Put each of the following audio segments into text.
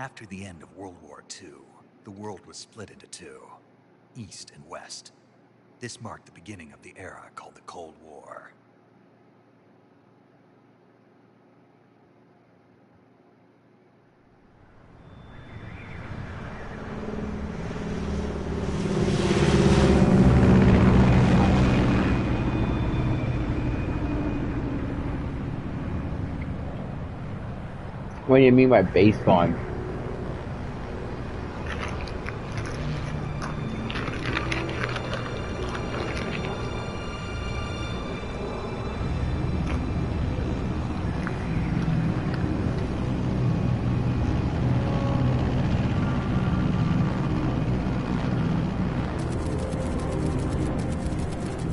After the end of World War II, the world was split into two, East and West. This marked the beginning of the era called the Cold War. What do you mean by baseline?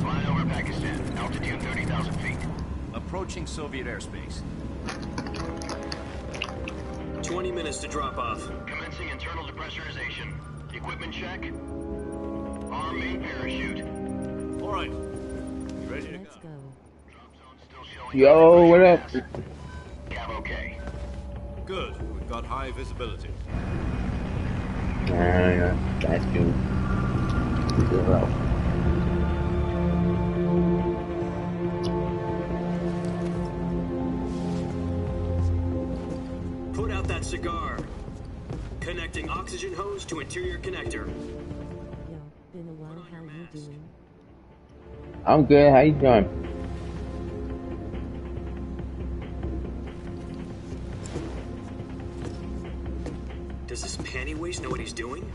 Flying over Pakistan, altitude 30,000 feet. Approaching Soviet airspace. 20 minutes to drop off. Commencing internal depressurization. Equipment check. Arm main parachute. All right. You ready to Let's go. Drop zone still showing. Yo, what up? Cav okay. Good. We've got high visibility. Yeah, that's good. Zero. Put out that cigar. Connecting oxygen hose to interior connector. Yo, been a while. How you doing? I'm good. How you doing? Does this panty waste know what he's doing?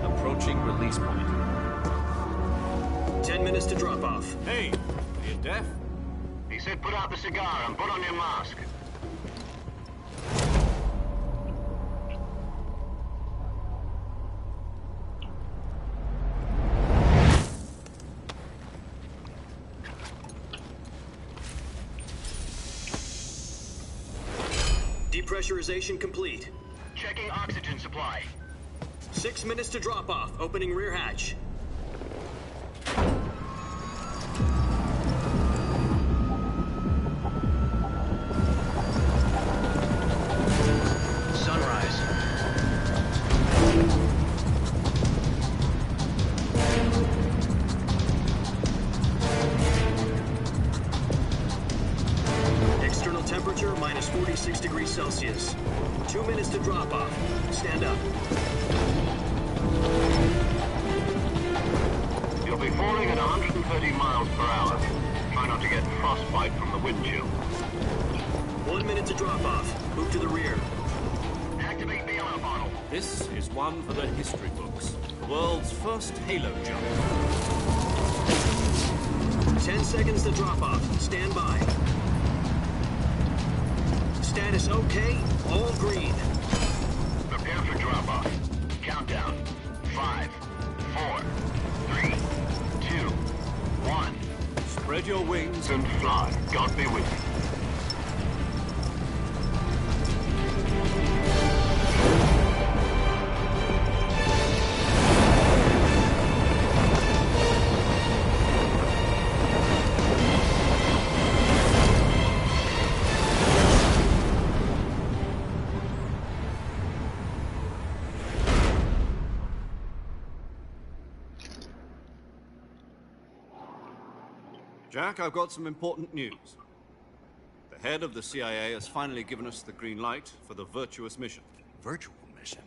Approaching release point. 10 minutes to drop off. Hey, are you deaf? He said put out the cigar and put on your mask. Depressurization complete. Checking oxygen supply. 6 minutes to drop off. Opening rear hatch. Sunrise. External temperature minus 46 degrees Celsius. 2 minutes to drop off. Stand up. You'll be falling at 130 miles per hour. Try not to get frostbite from the wind chill. 1 minute to drop off. Move to the rear. Activate bailout bottle. This is one for the history books. The world's first halo jump. 10 seconds to drop off. Stand by. Status okay. All green. Prepare for drop-off. Countdown. 5, 4, 3, 2, 1. Spread your wings And fly. God be with you. Jack, I've got some important news. The head of the CIA has finally given us the green light for the virtuous mission. Virtual mission?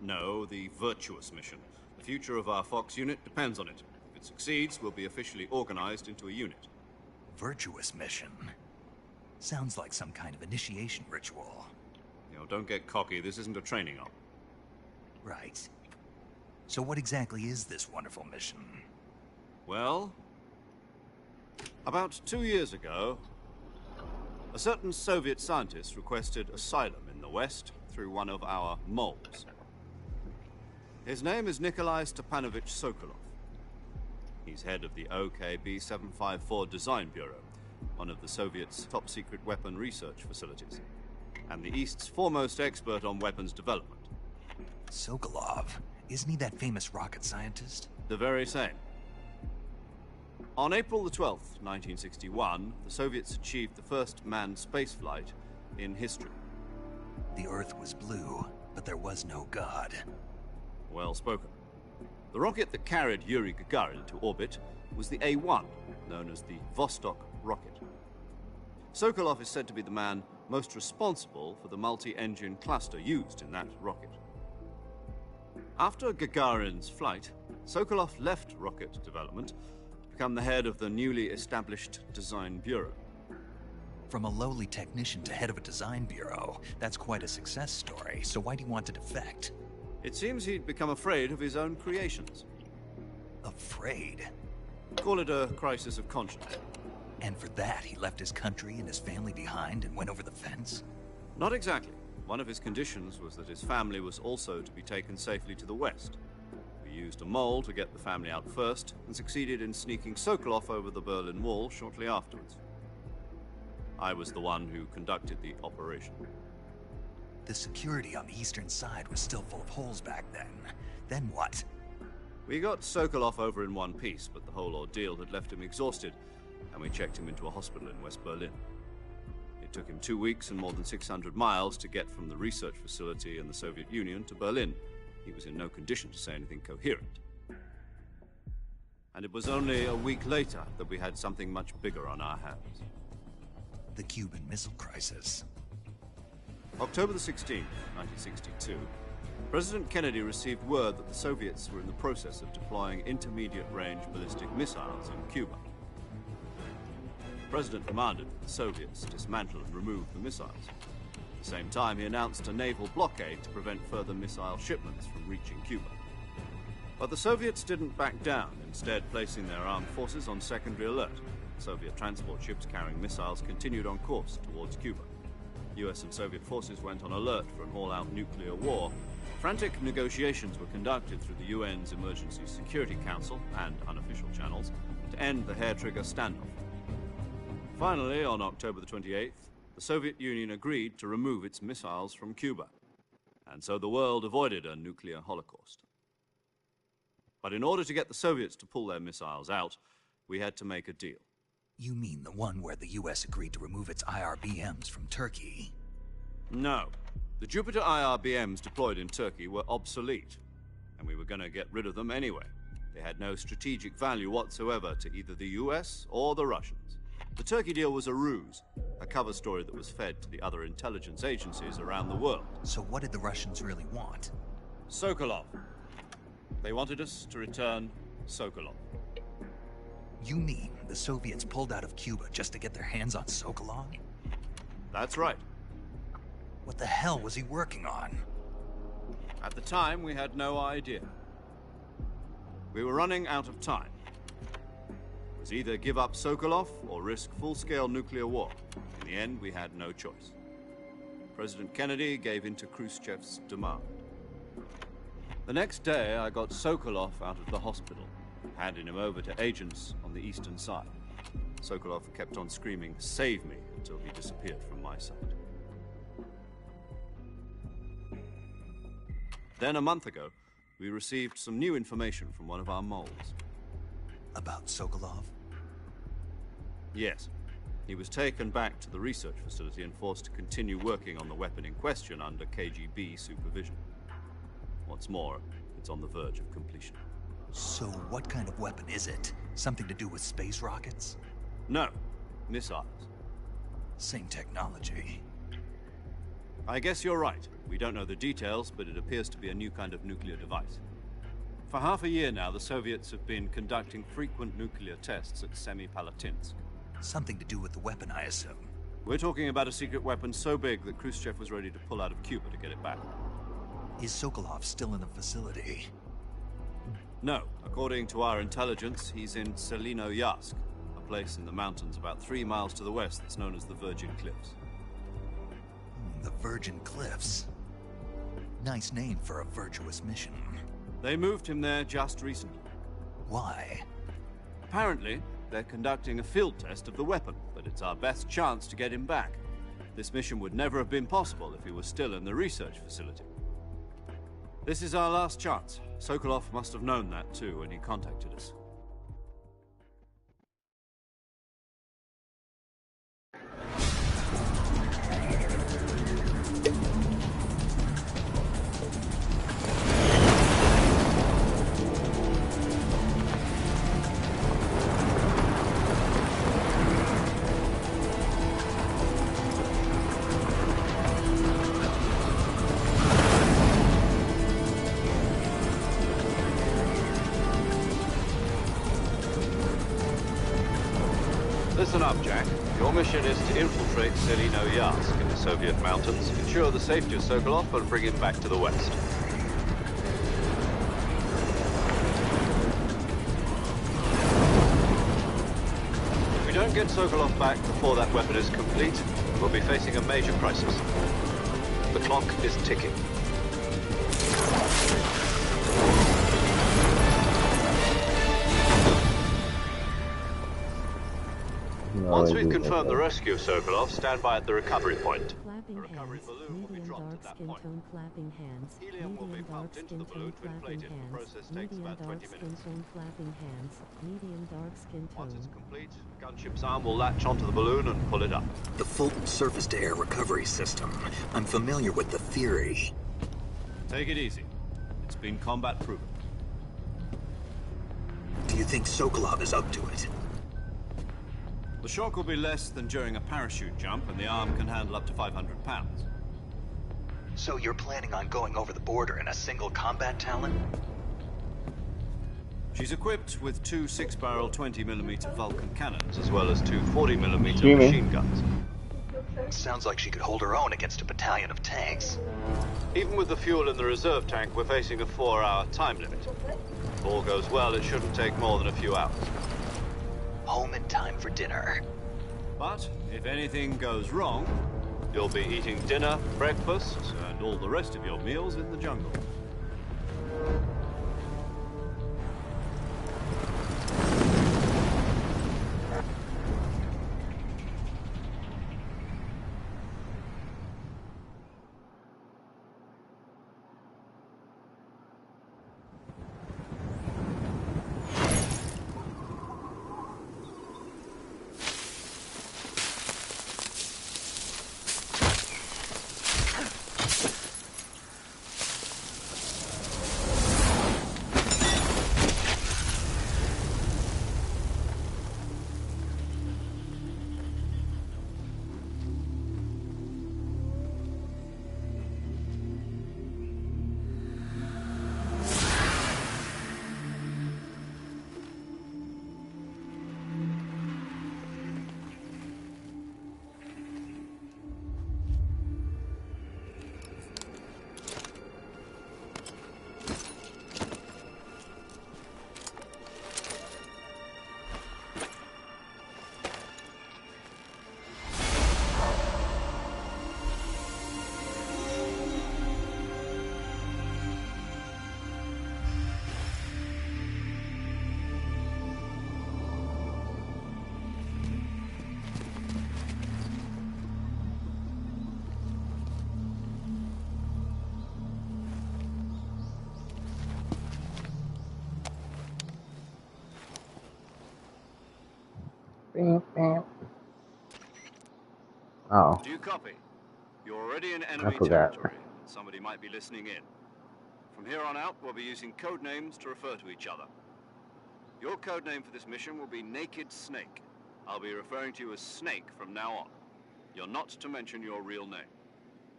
No, the virtuous mission. The future of our Fox unit depends on it. If it succeeds, we'll be officially organized into a unit. Virtuous mission? Sounds like some kind of initiation ritual. You know, don't get cocky. This isn't a training op. Right. So what exactly is this wonderful mission? Well, about 2 years ago, a certain Soviet scientist requested asylum in the West through one of our moles. His name is Nikolai Stepanovich Sokolov. He's head of the OKB-754 Design Bureau, one of the Soviets' top-secret weapon research facilities, and the East's foremost expert on weapons development. Sokolov? Isn't he that famous rocket scientist? The very same. On April the 12th, 1961, the Soviets achieved the first manned spaceflight in history. The Earth was blue, but there was no God. Well spoken. The rocket that carried Yuri Gagarin to orbit was the A-1, known as the Vostok rocket. Sokolov is said to be the man most responsible for the multi-engine cluster used in that rocket. After Gagarin's flight, Sokolov left rocket development to become the head of the newly established Design Bureau. From a lowly technician to head of a design bureau, that's quite a success story, so why'd he want to defect? It seems he'd become afraid of his own creations. Afraid? Call it a crisis of conscience. And for that, he left his country and his family behind and went over the fence? Not exactly. One of his conditions was that his family was also to be taken safely to the west. We used a mole to get the family out first, and succeeded in sneaking Sokolov over the Berlin Wall shortly afterwards. I was the one who conducted the operation. The security on the eastern side was still full of holes back then. Then what? We got Sokolov over in one piece, but the whole ordeal had left him exhausted, and we checked him into a hospital in West Berlin. It took him 2 weeks and more than 600 miles to get from the research facility in the Soviet Union to Berlin. He was in no condition to say anything coherent. And it was only a week later that we had something much bigger on our hands. The Cuban Missile Crisis. October the 16th, 1962, President Kennedy received word that the Soviets were in the process of deploying intermediate-range ballistic missiles in Cuba. The President demanded that the Soviets dismantle and remove the missiles. At the same time, he announced a naval blockade to prevent further missile shipments from reaching Cuba. But the Soviets didn't back down, instead placing their armed forces on secondary alert. Soviet transport ships carrying missiles continued on course towards Cuba. US and Soviet forces went on alert for an all-out nuclear war. Frantic negotiations were conducted through the UN's Emergency Security Council and unofficial channels to end the hair-trigger standoff. Finally, on October the 28th, the Soviet Union agreed to remove its missiles from Cuba, and so the world avoided a nuclear holocaust. But in order to get the Soviets to pull their missiles out, we had to make a deal. You mean the one where the US agreed to remove its IRBMs from Turkey? No. The Jupiter IRBMs deployed in Turkey were obsolete, and we were going to get rid of them anyway. They had no strategic value whatsoever to either the US or the Russians. The Turkey deal was a ruse, a cover story that was fed to the other intelligence agencies around the world. So what did the Russians really want? Sokolov. They wanted us to return Sokolov. You mean the Soviets pulled out of Cuba just to get their hands on Sokolov? That's right. What the hell was he working on? At the time, we had no idea. We were running out of time. It was either give up Sokolov or risk full-scale nuclear war. In the end, we had no choice. President Kennedy gave in to Khrushchev's demand. The next day, I got Sokolov out of the hospital, handing him over to agents on the eastern side. Sokolov kept on screaming, "Save me," until he disappeared from my sight. Then, a month ago, we received some new information from one of our moles. About Sokolov? Yes. He was taken back to the research facility and forced to continue working on the weapon in question under KGB supervision. What's more, it's on the verge of completion. So what kind of weapon is it? Something to do with space rockets? No. Missiles. Same technology. I guess you're right. We don't know the details, but it appears to be a new kind of nuclear device. For half a year now, the Soviets have been conducting frequent nuclear tests at Semipalatinsk. Something to do with the weapon, I assume. We're talking about a secret weapon so big that Khrushchev was ready to pull out of Cuba to get it back. Is Sokolov still in the facility? No. According to our intelligence, he's in Selinoyarsk, a place in the mountains about 3 miles to the west that's known as the Virgin Cliffs. The Virgin Cliffs. Nice name for a virtuous mission. They moved him there just recently. Why? Apparently, they're conducting a field test of the weapon, but it's our best chance to get him back. This mission would never have been possible if he was still in the research facility. This is our last chance. Sokolov must have known that too when he contacted us. Listen up, Jack. Your mission is to infiltrate Selino-Yarsk in the Soviet mountains, ensure the safety of Sokolov, and bring him back to the west. If we don't get Sokolov back before that weapon is complete, we'll be facing a major crisis. The clock is ticking. Once we've confirmed the rescue of Sokolov, stand by at the recovery point. Clapping hands, medium dark skin tone clapping hands, Helium will be medium dark pumped into skin the balloon tone to clapping inflate it. The hands, process takes medium about dark 20 skin minutes. tone clapping hands, medium dark skin Once it's tone. complete, gunship's arm will latch onto the balloon and pull it up. The Fulton surface-to-air recovery system. I'm familiar with the theory. Take it easy. It's been combat proven. Do you think Sokolov is up to it? The shock will be less than during a parachute jump, and the arm can handle up to 500 pounds. So you're planning on going over the border in a single combat Talon? She's equipped with two 6-barrel 20mm Vulcan cannons, as well as two 40mm Excuse me? machine guns. Sounds like she could hold her own against a battalion of tanks. Even with the fuel in the reserve tank, we're facing a 4-hour time limit. If all goes well, it shouldn't take more than a few hours. Home in time for dinner. But if anything goes wrong, you'll be eating dinner, breakfast, and all the rest of your meals in the jungle. Oh, Do you copy? You're already in enemy forgot. territory. Somebody might be listening in. From here on out, we'll be using code names to refer to each other. Your code name for this mission will be Naked Snake. I'll be referring to you as Snake from now on. You're not to mention your real name.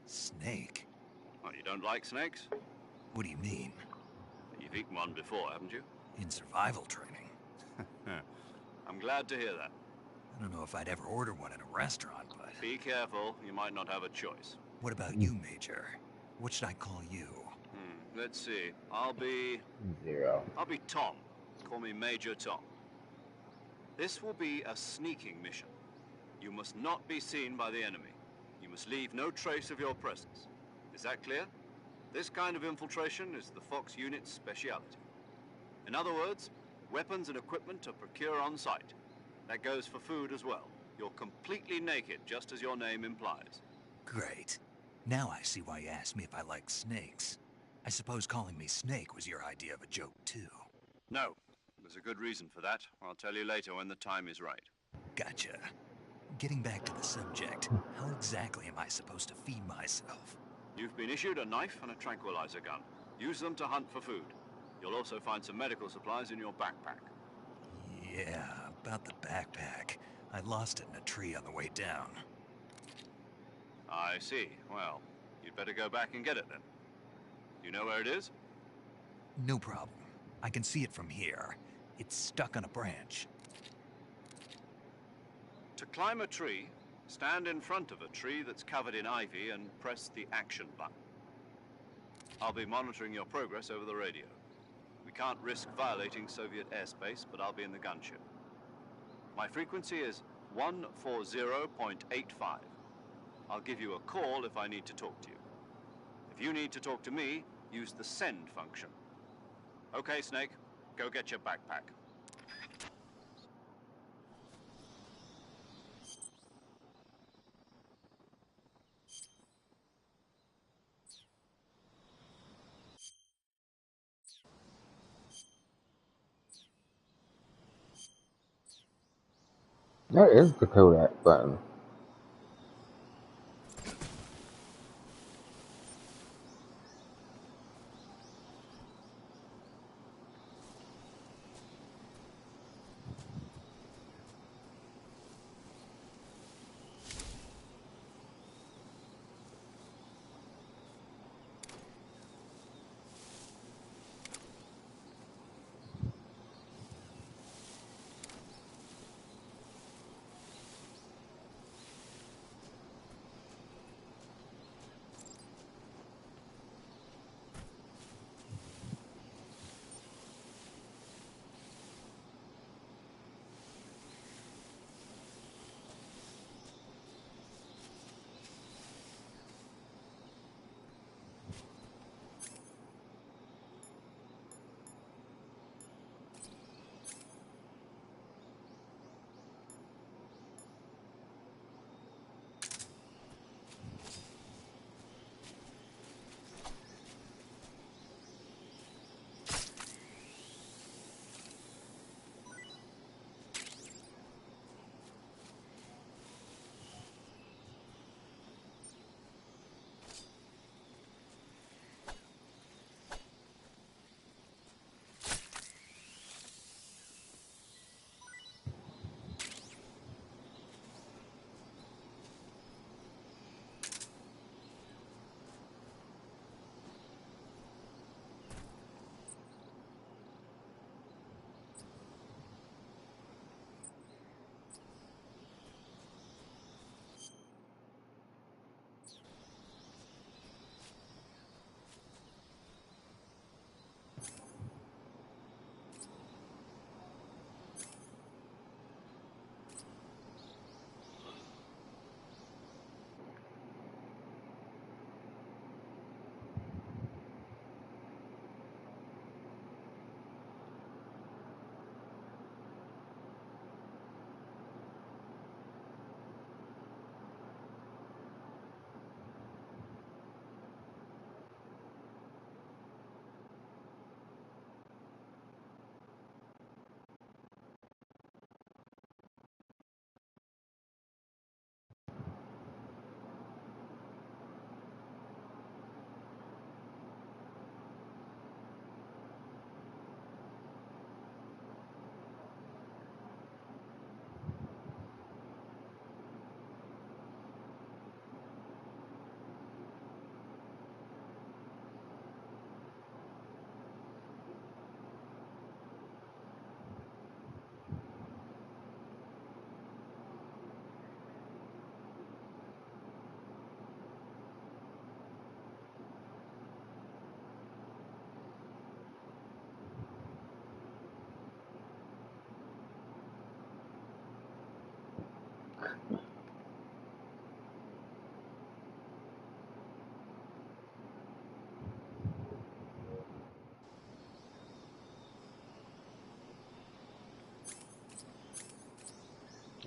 Snake? Oh, you don't like snakes? What do you mean? You've eaten one before, haven't you? In survival training? I'm glad to hear that. I don't know if I'd ever order one in a restaurant, but... Be careful, you might not have a choice. What about you, Major? What should I call you? Let's see. I'll be 0. Tom. Call me Major Tom. This will be a sneaking mission. You must not be seen by the enemy. You must leave no trace of your presence. Is that clear? This kind of infiltration is the Fox unit's speciality. In other words, weapons and equipment are procured on site. That goes for food as well. You're completely naked, just as your name implies. Great. Now I see why you asked me if I like snakes. I suppose calling me Snake was your idea of a joke, too. No. There's a good reason for that. I'll tell you later when the time is right. Gotcha. Getting back to the subject, how exactly am I supposed to feed myself? You've been issued a knife and a tranquilizer gun. Use them to hunt for food. You'll also find some medical supplies in your backpack. Yeah, about the backpack. I lost it in a tree on the way down. I see. Well, you'd better go back and get it then. You know where it is? No problem. I can see it from here. It's stuck on a branch. To climb a tree, stand in front of a tree that's covered in ivy and press the action button. I'll be monitoring your progress over the radio. We can't risk violating Soviet airspace, but I'll be in the gunship. My frequency is 140.85. I'll give you a call if I need to talk to you. If you need to talk to me, use the send function. Okay, Snake, go get your backpack. That is the Kodak button.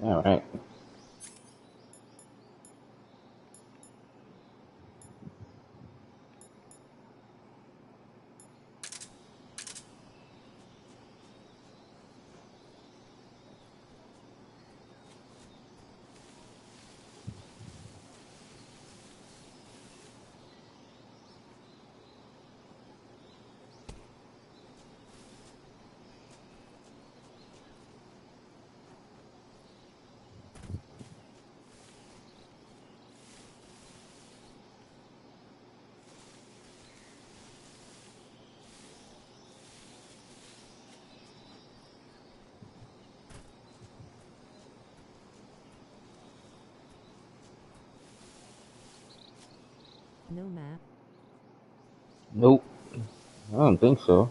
All right. No map. Nope. I don't think so.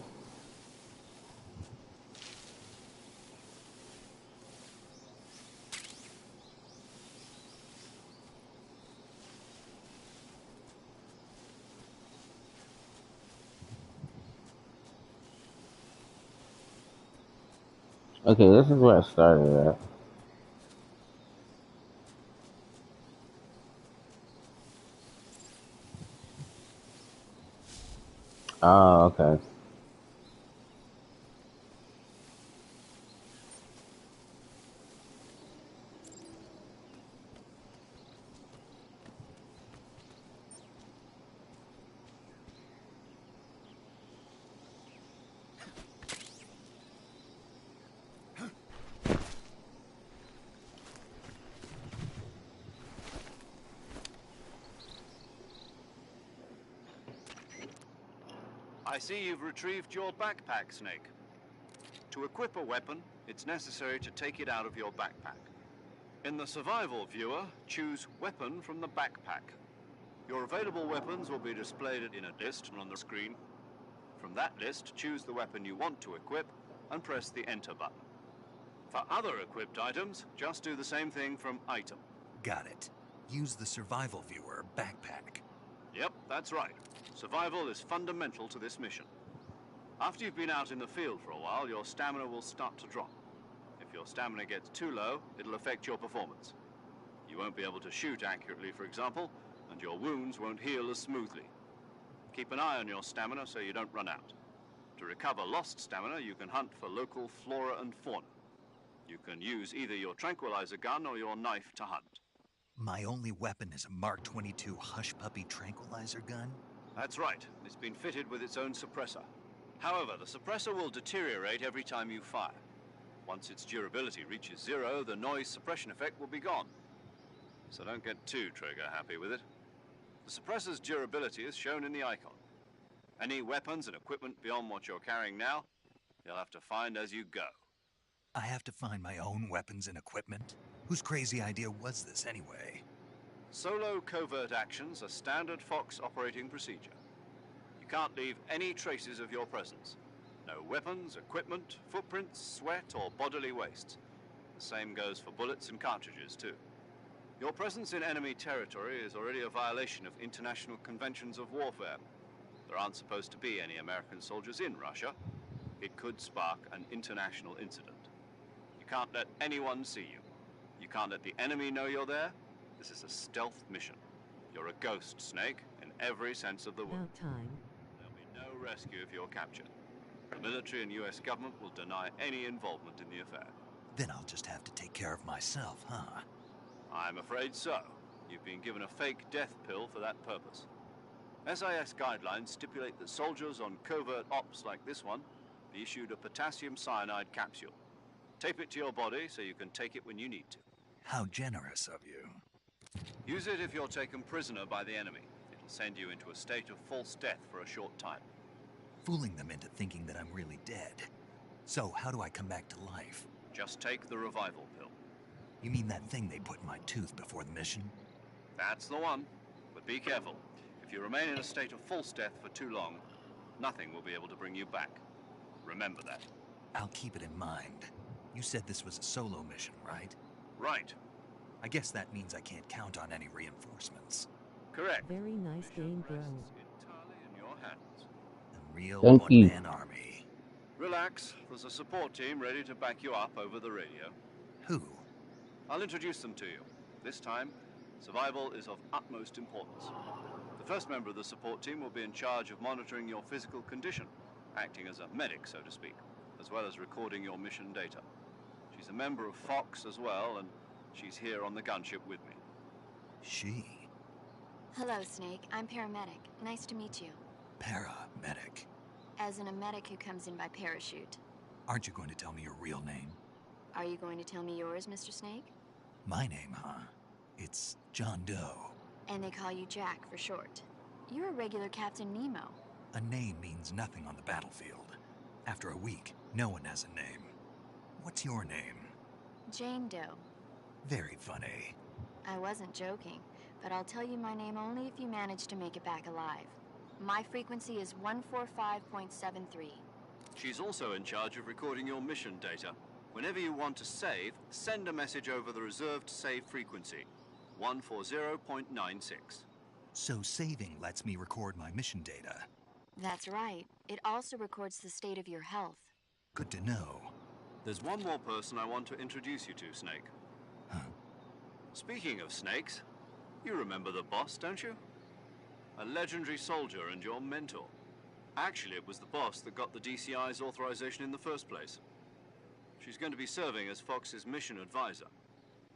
Okay, this is where I started at. Ah, okay. I see you've retrieved your backpack, Snake. To equip a weapon, it's necessary to take it out of your backpack. In the survival viewer, choose Weapon from the backpack. Your available weapons will be displayed in a list on the screen. From that list, choose the weapon you want to equip and press the Enter button. For other equipped items, just do the same thing from Item. Got it. Use the survival viewer backpack. Yep, that's right. Survival is fundamental to this mission. After you've been out in the field for a while, your stamina will start to drop. If your stamina gets too low, it'll affect your performance. You won't be able to shoot accurately, for example, and your wounds won't heal as smoothly. Keep an eye on your stamina so you don't run out. To recover lost stamina, you can hunt for local flora and fauna. You can use either your tranquilizer gun or your knife to hunt. My only weapon is a Mark 22 Hush Puppy tranquilizer gun? That's right. It's been fitted with its own suppressor. However, the suppressor will deteriorate every time you fire. Once its durability reaches 0, the noise suppression effect will be gone. So don't get too trigger happy with it. The suppressor's durability is shown in the icon. Any weapons and equipment beyond what you're carrying now, you'll have to find as you go. I have to find my own weapons and equipment? Whose crazy idea was this anyway? Solo covert actions are standard Fox operating procedure. You can't leave any traces of your presence. No weapons, equipment, footprints, sweat, or bodily wastes. The same goes for bullets and cartridges, too. Your presence in enemy territory is already a violation of international conventions of warfare. There aren't supposed to be any American soldiers in Russia. It could spark an international incident. You can't let anyone see you. You can't let the enemy know you're there. This is a stealth mission. You're a ghost, Snake, in every sense of the word. About time. There'll be no rescue if you're captured. The military and US government will deny any involvement in the affair. Then I'll just have to take care of myself, huh? I'm afraid so. You've been given a fake death pill for that purpose. SIS guidelines stipulate that soldiers on covert ops like this one be issued a potassium cyanide capsule. Tape it to your body so you can take it when you need to. How generous of you. Use it if you're taken prisoner by the enemy. It'll send you into a state of false death for a short time. Fooling them into thinking that I'm really dead. So, how do I come back to life? Just take the revival pill. You mean that thing they put in my tooth before the mission? That's the one. But be careful. If you remain in a state of false death for too long, nothing will be able to bring you back. Remember that. I'll keep it in mind. You said this was a solo mission, right? Right. I guess that means I can't count on any reinforcements. Correct. Very nice game, bro. Entirely in your hands. A real Thank you. one-man army. Relax. There's a support team ready to back you up over the radio. Who? I'll introduce them to you. This time, survival is of utmost importance. The first member of the support team will be in charge of monitoring your physical condition, acting as a medic, so to speak, as well as recording your mission data. She's a member of Fox as well, and she's here on the gunship with me. She. Hello, Snake. I'm paramedic. Nice to meet you. Paramedic. As in a medic who comes in by parachute. Aren't you going to tell me your real name? Are you going to tell me yours, Mr. Snake? My name, huh? It's John Doe. And they call you Jack for short. You're a regular Captain Nemo. A name means nothing on the battlefield. After a week, no one has a name. What's your name? Jane Doe. Very funny. I wasn't joking, but I'll tell you my name only if you manage to make it back alive. My frequency is 145.73. She's also in charge of recording your mission data. Whenever you want to save, send a message over the reserved save frequency, 140.96. So saving lets me record my mission data. That's right. It also records the state of your health. Good to know. There's one more person I want to introduce you to, Snake. Huh? Speaking of snakes, you remember the boss, don't you? A legendary soldier and your mentor. Actually, it was the boss that got the DCI's authorization in the first place. She's going to be serving as Fox's mission advisor.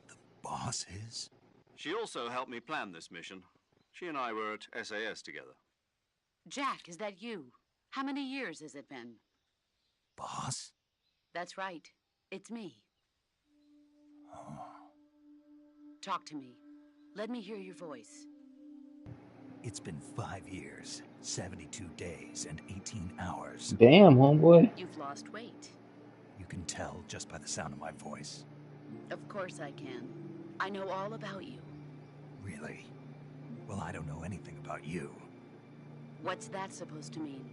The boss is? She also helped me plan this mission. She and I were at SAS together. Jack, is that you? How many years has it been? Boss? That's right. It's me. Oh. Talk to me. Let me hear your voice. It's been 5 years, 72 days, and 18 hours. Damn, homeboy. You've lost weight. You can tell just by the sound of my voice. Of course I can. I know all about you. Really? Well, I don't know anything about you. What's that supposed to mean?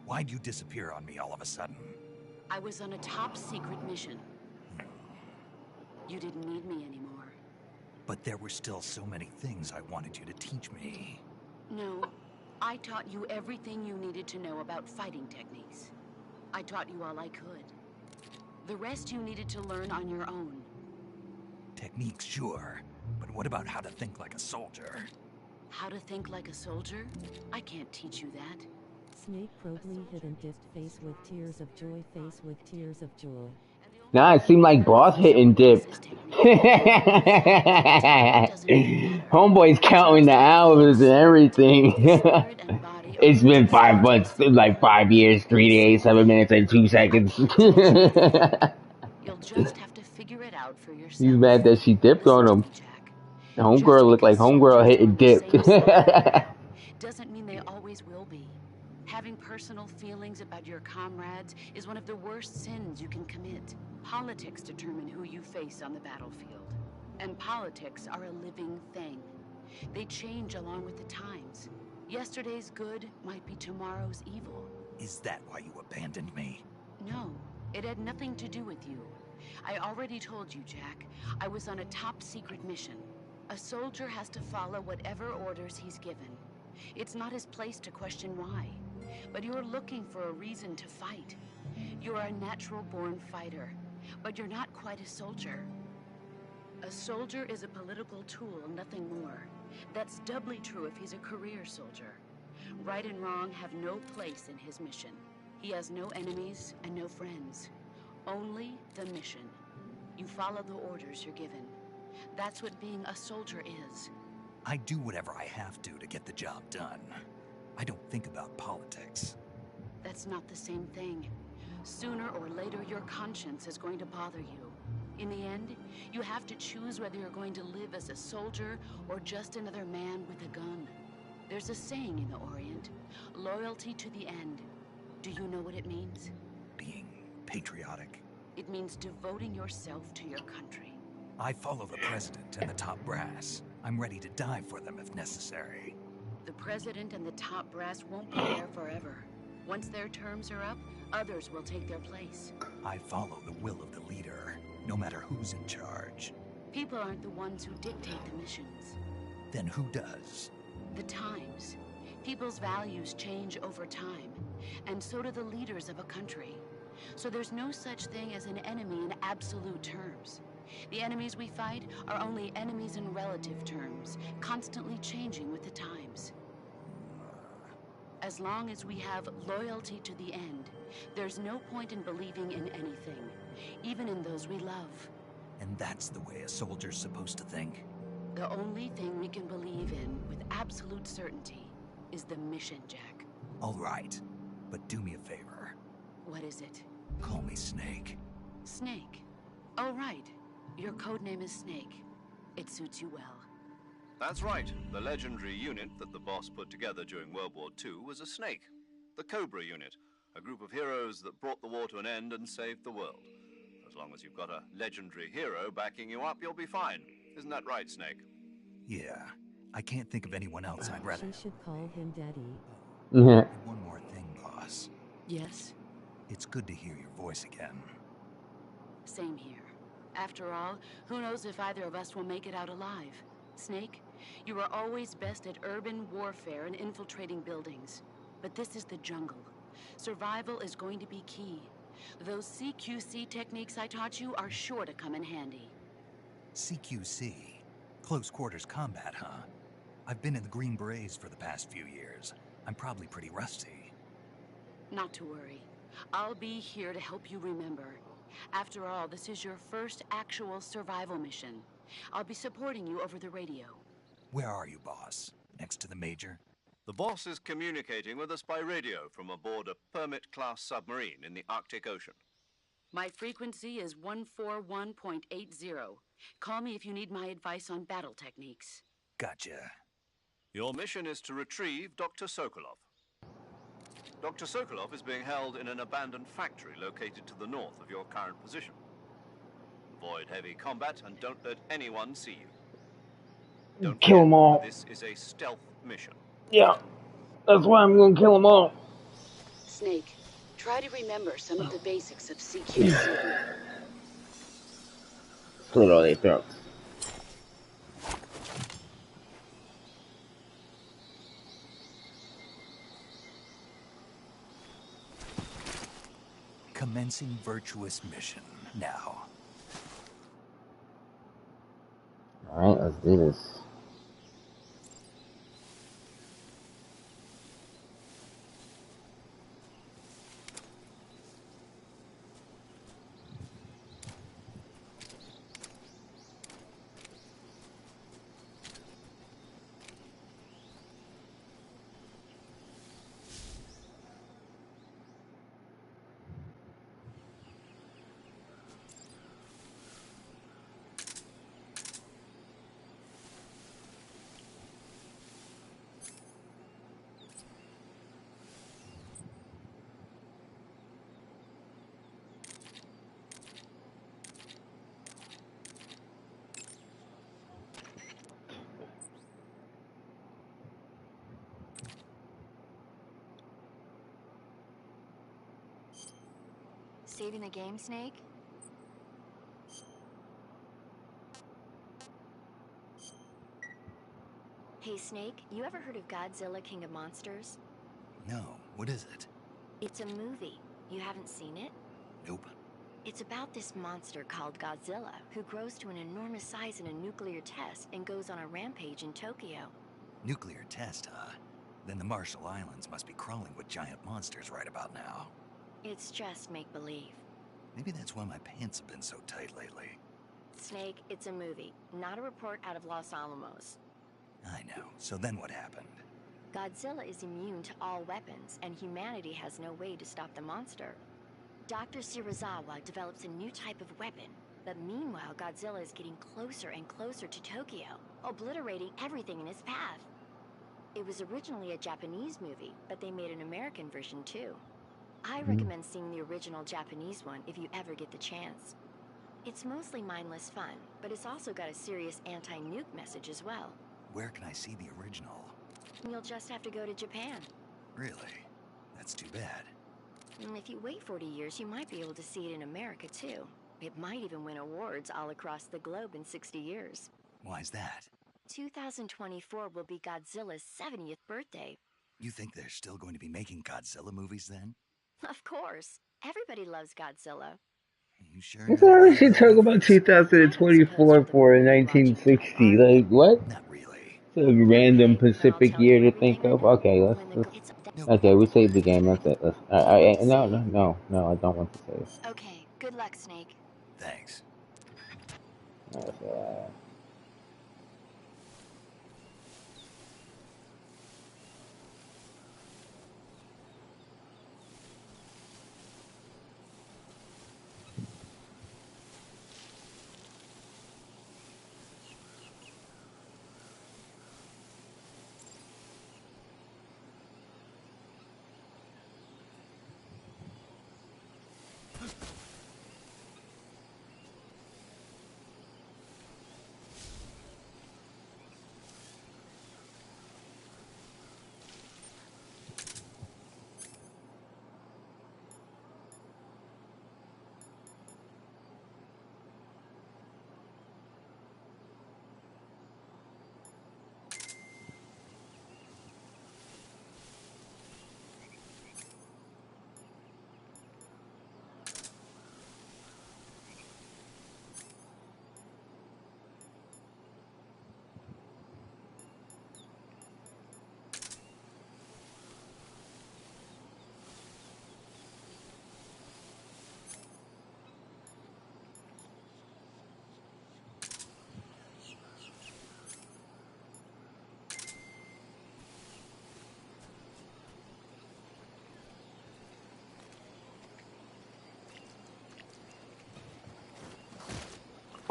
Why'd you disappear on me all of a sudden? I was on a top secret mission. You didn't need me anymore. But there were still so many things I wanted you to teach me. No, I taught you everything you needed to know about fighting techniques. I taught you all I could. The rest you needed to learn on your own. Techniques, sure. But what about how to think like a soldier? How to think like a soldier? I can't teach you that. Snake probably hid and dipped face with tears of joy, face with tears of joy. Nah, it seemed like boss hit and dipped. Homeboy's counting the hours and everything. It's been 5 months, like 5 years, 3 days, 7 minutes, and 2 seconds. You'll just have to figure it out for yourself. He's mad that she dipped on him. The homegirl looked like homegirl hit and dipped. Doesn't mean they always will be. Having personal feelings about your comrades is one of the worst sins you can commit. Politics determine who you face on the battlefield. And politics are a living thing. They change along with the times. Yesterday's good might be tomorrow's evil. Is that why you abandoned me? No, it had nothing to do with you. I already told you, Jack. I was on a top secret mission. A soldier has to follow whatever orders he's given. It's not his place to question why. But you're looking for a reason to fight. You're a natural-born fighter, but you're not quite a soldier. A soldier is a political tool, nothing more. That's doubly true if he's a career soldier. Right and wrong have no place in his mission. He has no enemies and no friends. Only the mission. You follow the orders you're given. That's what being a soldier is. I do whatever I have to get the job done. I don't think about politics. That's not the same thing. Sooner or later, your conscience is going to bother you. In the end, you have to choose whether you're going to live as a soldier or just another man with a gun. There's a saying in the Orient, loyalty to the end. Do you know what it means? Being patriotic. It means devoting yourself to your country. I follow the president and the top brass. I'm ready to die for them if necessary. The president and the top brass won't be there forever. Once their terms are up, others will take their place. I follow the will of the leader, no matter who's in charge. People aren't the ones who dictate the missions. Then who does? The times. People's values change over time, and so do the leaders of a country. So there's no such thing as an enemy in absolute terms. The enemies we fight are only enemies in relative terms, constantly changing with the times. As long as we have loyalty to the end, there's no point in believing in anything, even in those we love. And that's the way a soldier's supposed to think? The only thing we can believe in with absolute certainty is the mission, Jack. All right, but do me a favor. What is it? Call me Snake. Snake? Oh, right. Your codename is Snake. It suits you well. That's right. The legendary unit that the boss put together during World War II was a snake. The Cobra unit, a group of heroes that brought the war to an end and saved the world. As long as you've got a legendary hero backing you up, you'll be fine. Isn't that right, Snake? Yeah. I can't think of anyone else I'd rather... She should call him Daddy. Yeah. And one more thing, boss. Yes? It's good to hear your voice again. Same here. After all, who knows if either of us will make it out alive? Snake, you are always best at urban warfare and infiltrating buildings. But this is the jungle. Survival is going to be key. Those CQC techniques I taught you are sure to come in handy. CQC? Close quarters combat, huh? I've been in the Green Berets for the past few years. I'm probably pretty rusty. Not to worry. I'll be here to help you remember. After all, this is your first actual survival mission. I'll be supporting you over the radio. Where are you, boss? Next to the Major? The boss is communicating with us by radio from aboard a Permit-class submarine in the Arctic Ocean. My frequency is 141.80. Call me if you need my advice on battle techniques. Gotcha. Your mission is to retrieve Dr. Sokolov. Dr. Sokolov is being held in an abandoned factory located to the north of your current position. Avoid heavy combat and don't let anyone see you. Don't Kill them all. This is a stealth mission. Yeah. That's why I'm gonna kill them all. Snake, try to remember some of the basics of CQC. Slit all their throats. Commencing virtuous mission now. Alright, let's do this. Saving the game, Snake? Hey, Snake, you ever heard of Godzilla King of Monsters? No, what is it? It's a movie. You haven't seen it? Nope. It's about this monster called Godzilla, who grows to an enormous size in a nuclear test and goes on a rampage in Tokyo. Nuclear test, huh? Then the Marshall Islands must be crawling with giant monsters right about now. It's just make-believe. Maybe that's why my pants have been so tight lately. Snake, it's a movie, not a report out of Los Alamos. I know. So then what happened? Godzilla is immune to all weapons, and humanity has no way to stop the monster. Dr. Shirazawa develops a new type of weapon, but meanwhile Godzilla is getting closer and closer to Tokyo, obliterating everything in his path. It was originally a Japanese movie, but they made an American version too. I recommend seeing the original Japanese one if you ever get the chance. It's mostly mindless fun, but it's also got a serious anti-nuke message as well. Where can I see the original? You'll just have to go to Japan. Really? That's too bad. And if you wait 40 years, you might be able to see it in America too. It might even win awards all across the globe in 60 years. Why's that? 2024 will be Godzilla's 70th birthday. You think they're still going to be making Godzilla movies then? Of course. Everybody loves Godzilla. You sure? I thought we should talk about 2024 for 1960. Like, what? Not really. It's a random Pacific year to think of. Okay, let's okay, we saved the game. That's it. Let's, no, I don't want to save. Okay, good luck, Snake. Thanks.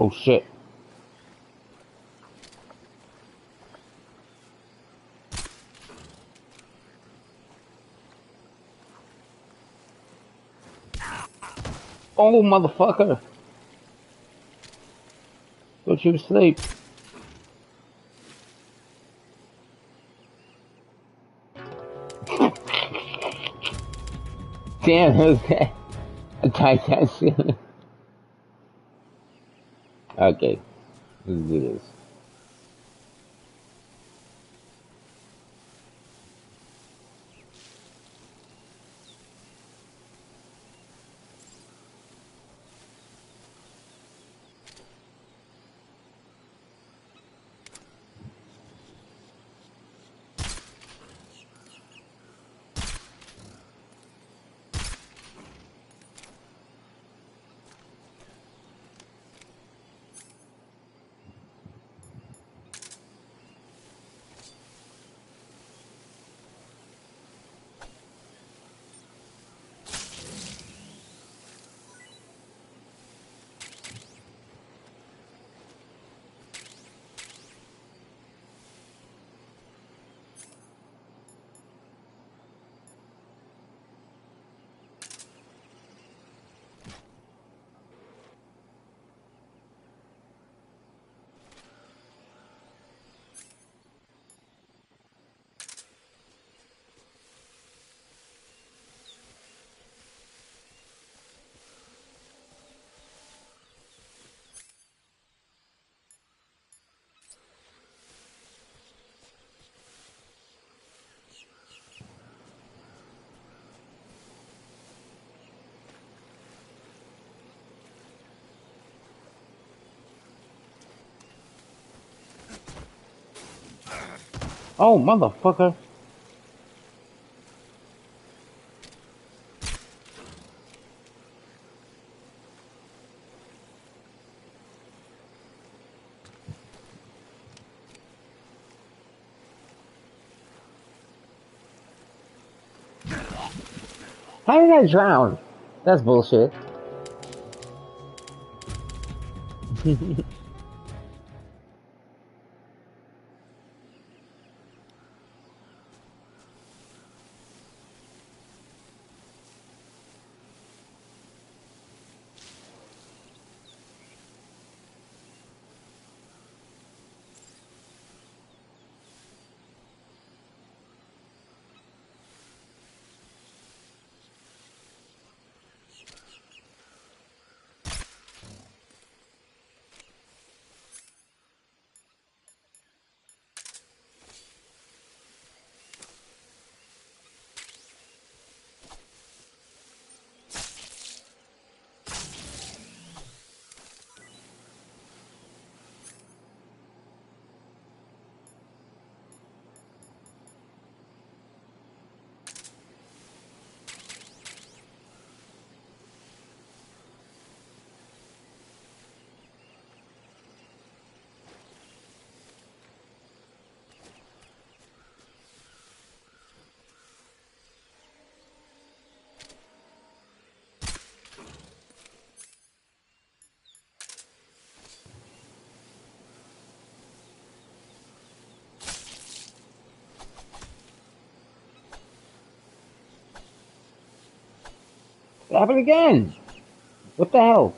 Oh shit. Oh, motherfucker. Go to sleep. Damn, okay. I tied that ceiling. Okay, let's do this. Oh, motherfucker. How did I drown? That's bullshit. It happened again. What the hell?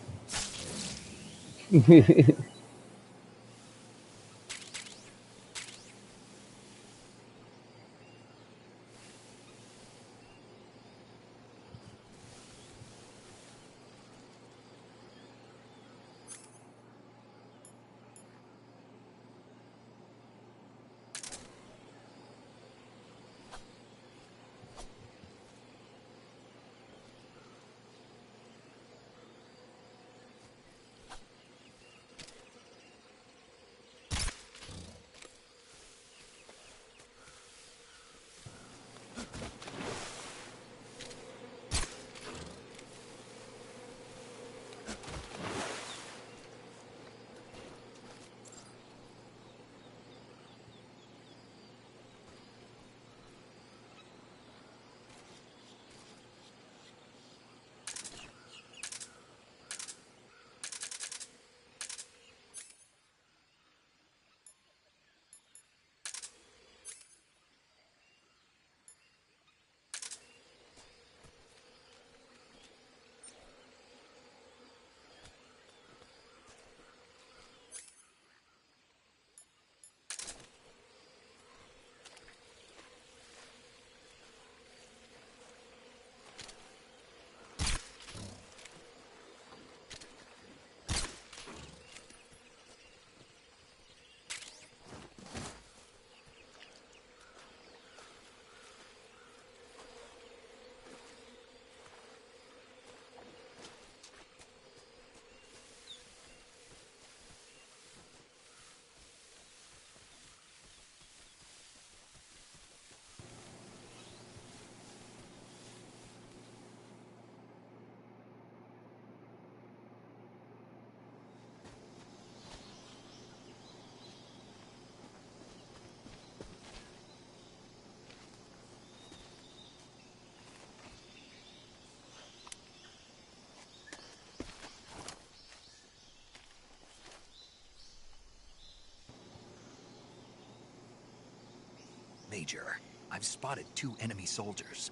Major. I've spotted 2 enemy soldiers.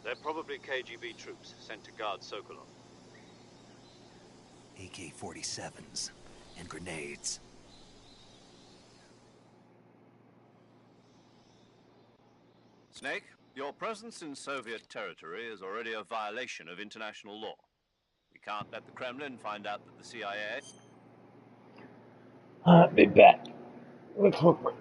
They're probably KGB troops sent to guard Sokolov. AK-47s and grenades. Snake, your presence in Soviet territory is already a violation of international law. We can't let the Kremlin find out that the CIA... I'll be back. Let's hope.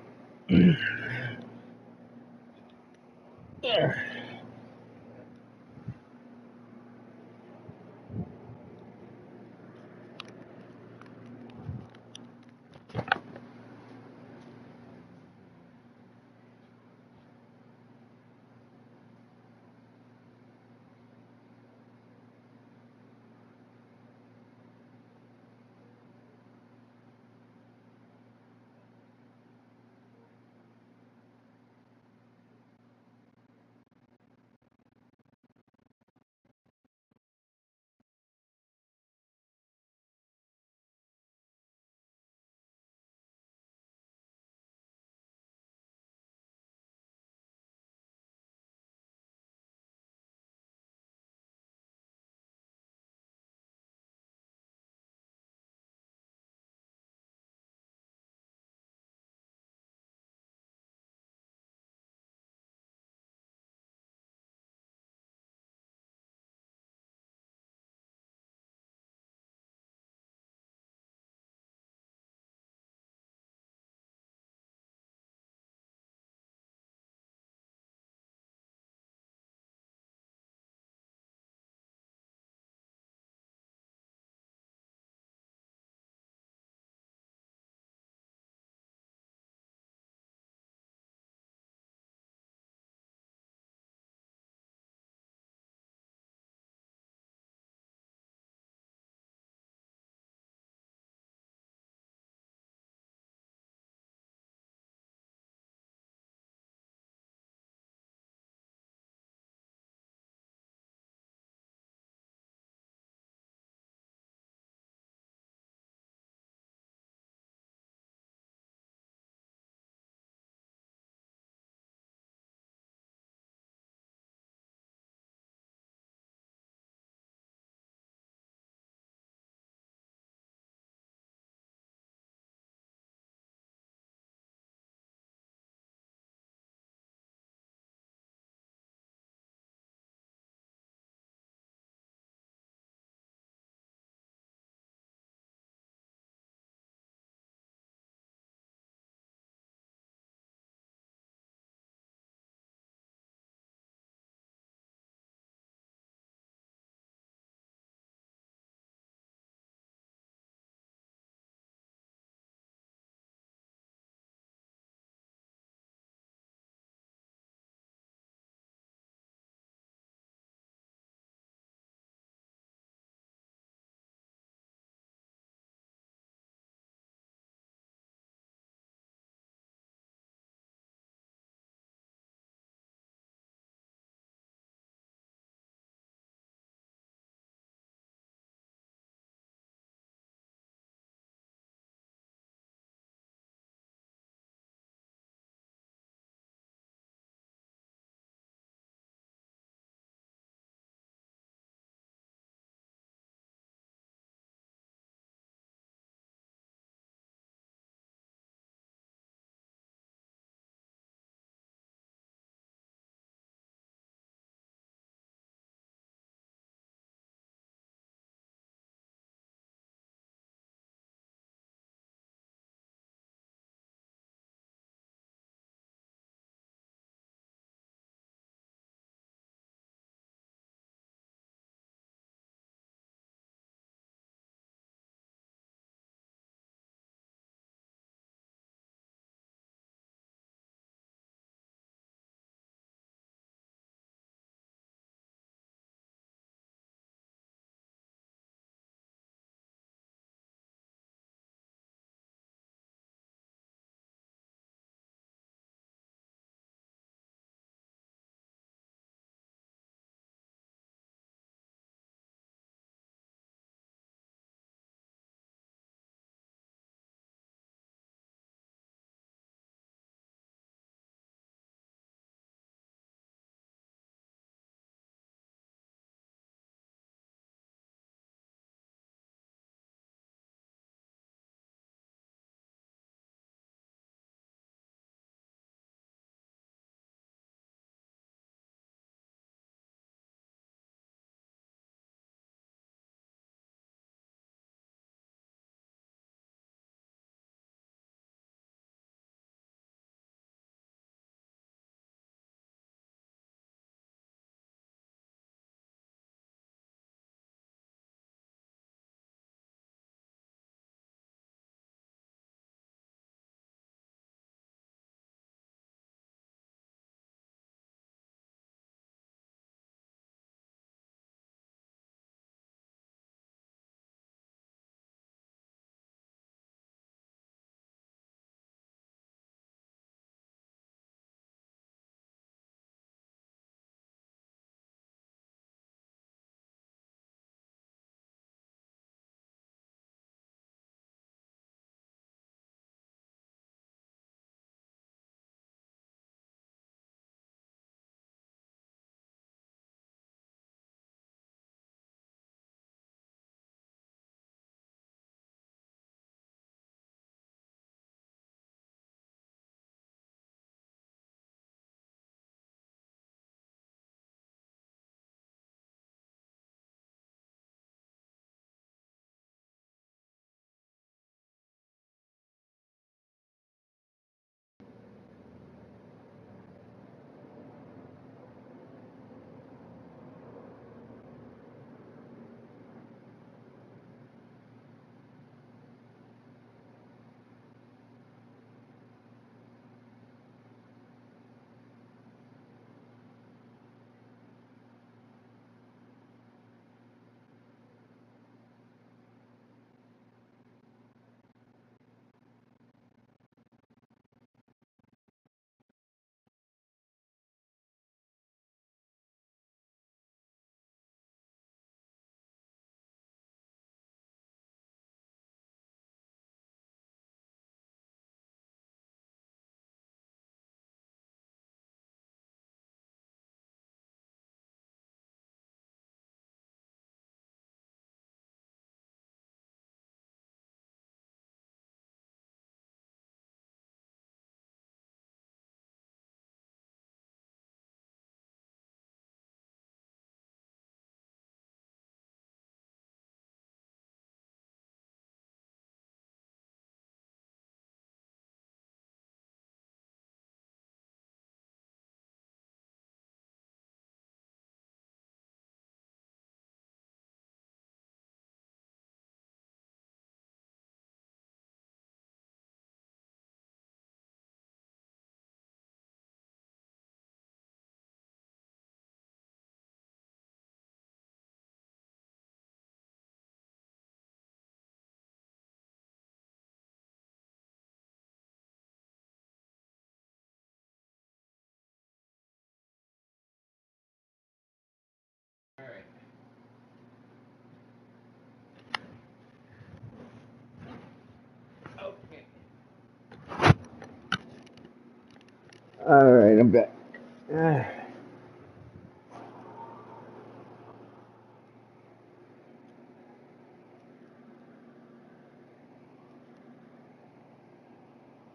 Alright, I'm back.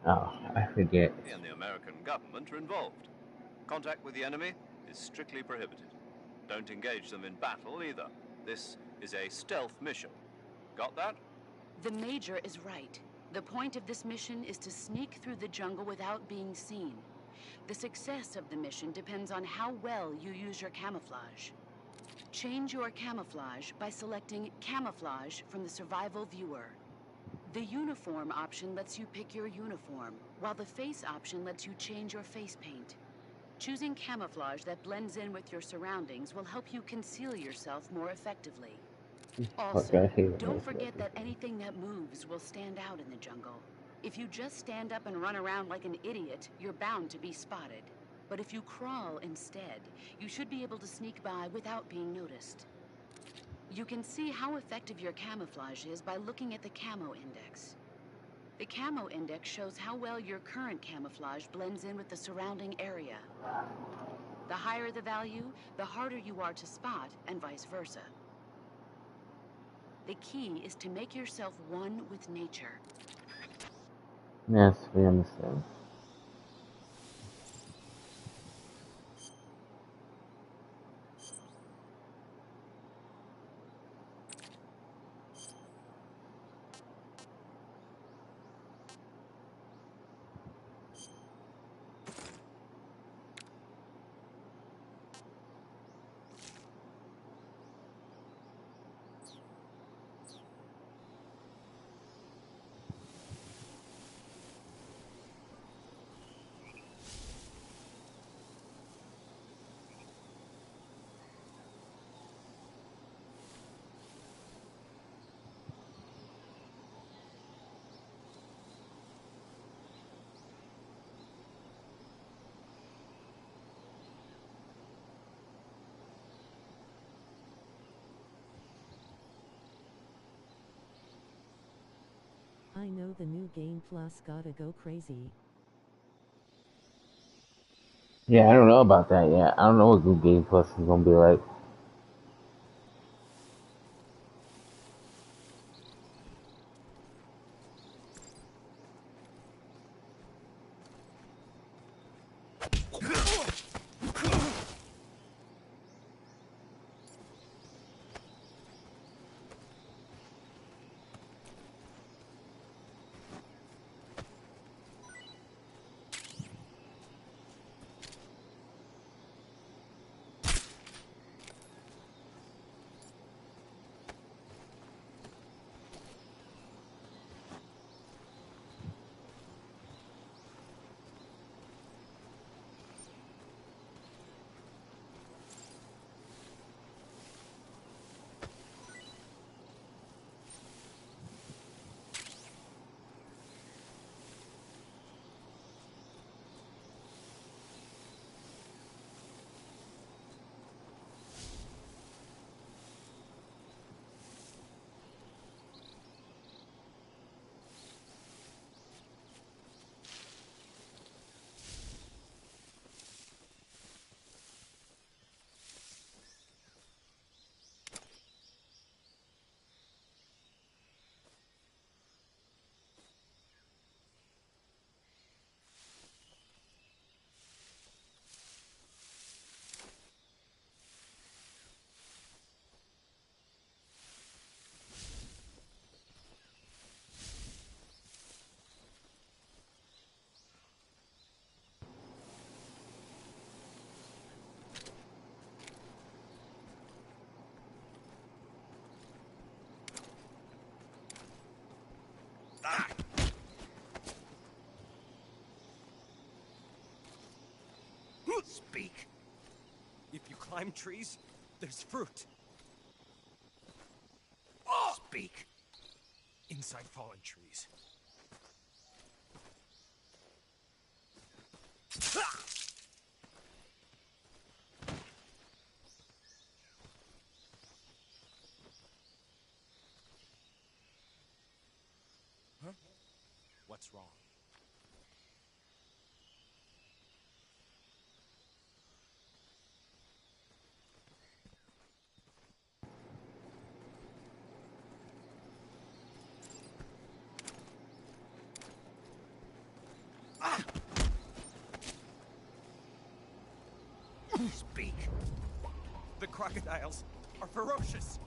Oh, I forget. And the American government are involved. Contact with the enemy is strictly prohibited. Don't engage them in battle either. This is a stealth mission. Got that? The Major is right. The point of this mission is to sneak through the jungle without being seen. The success of the mission depends on how well you use your camouflage. Change your camouflage by selecting Camouflage from the Survival Viewer. The Uniform option lets you pick your uniform, while the Face option lets you change your face paint. Choosing camouflage that blends in with your surroundings will help you conceal yourself more effectively. Also, don't forget that anything that moves will stand out in the jungle. If you just stand up and run around like an idiot, you're bound to be spotted. But if you crawl instead, you should be able to sneak by without being noticed. You can see how effective your camouflage is by looking at the Camo Index. The Camo Index shows how well your current camouflage blends in with the surrounding area. The higher the value, the harder you are to spot, and vice versa. The key is to make yourself one with nature. Yes, we understand. I know the new Game Plus gotta go crazy. Yeah, I don't know about that yet. I don't know what Good Game Plus is gonna be like. Speak. If you climb trees, there's fruit. Speak. Inside fallen trees. Huh? What's wrong? Speak. The crocodiles are ferocious.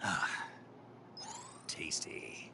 Ah, tasty.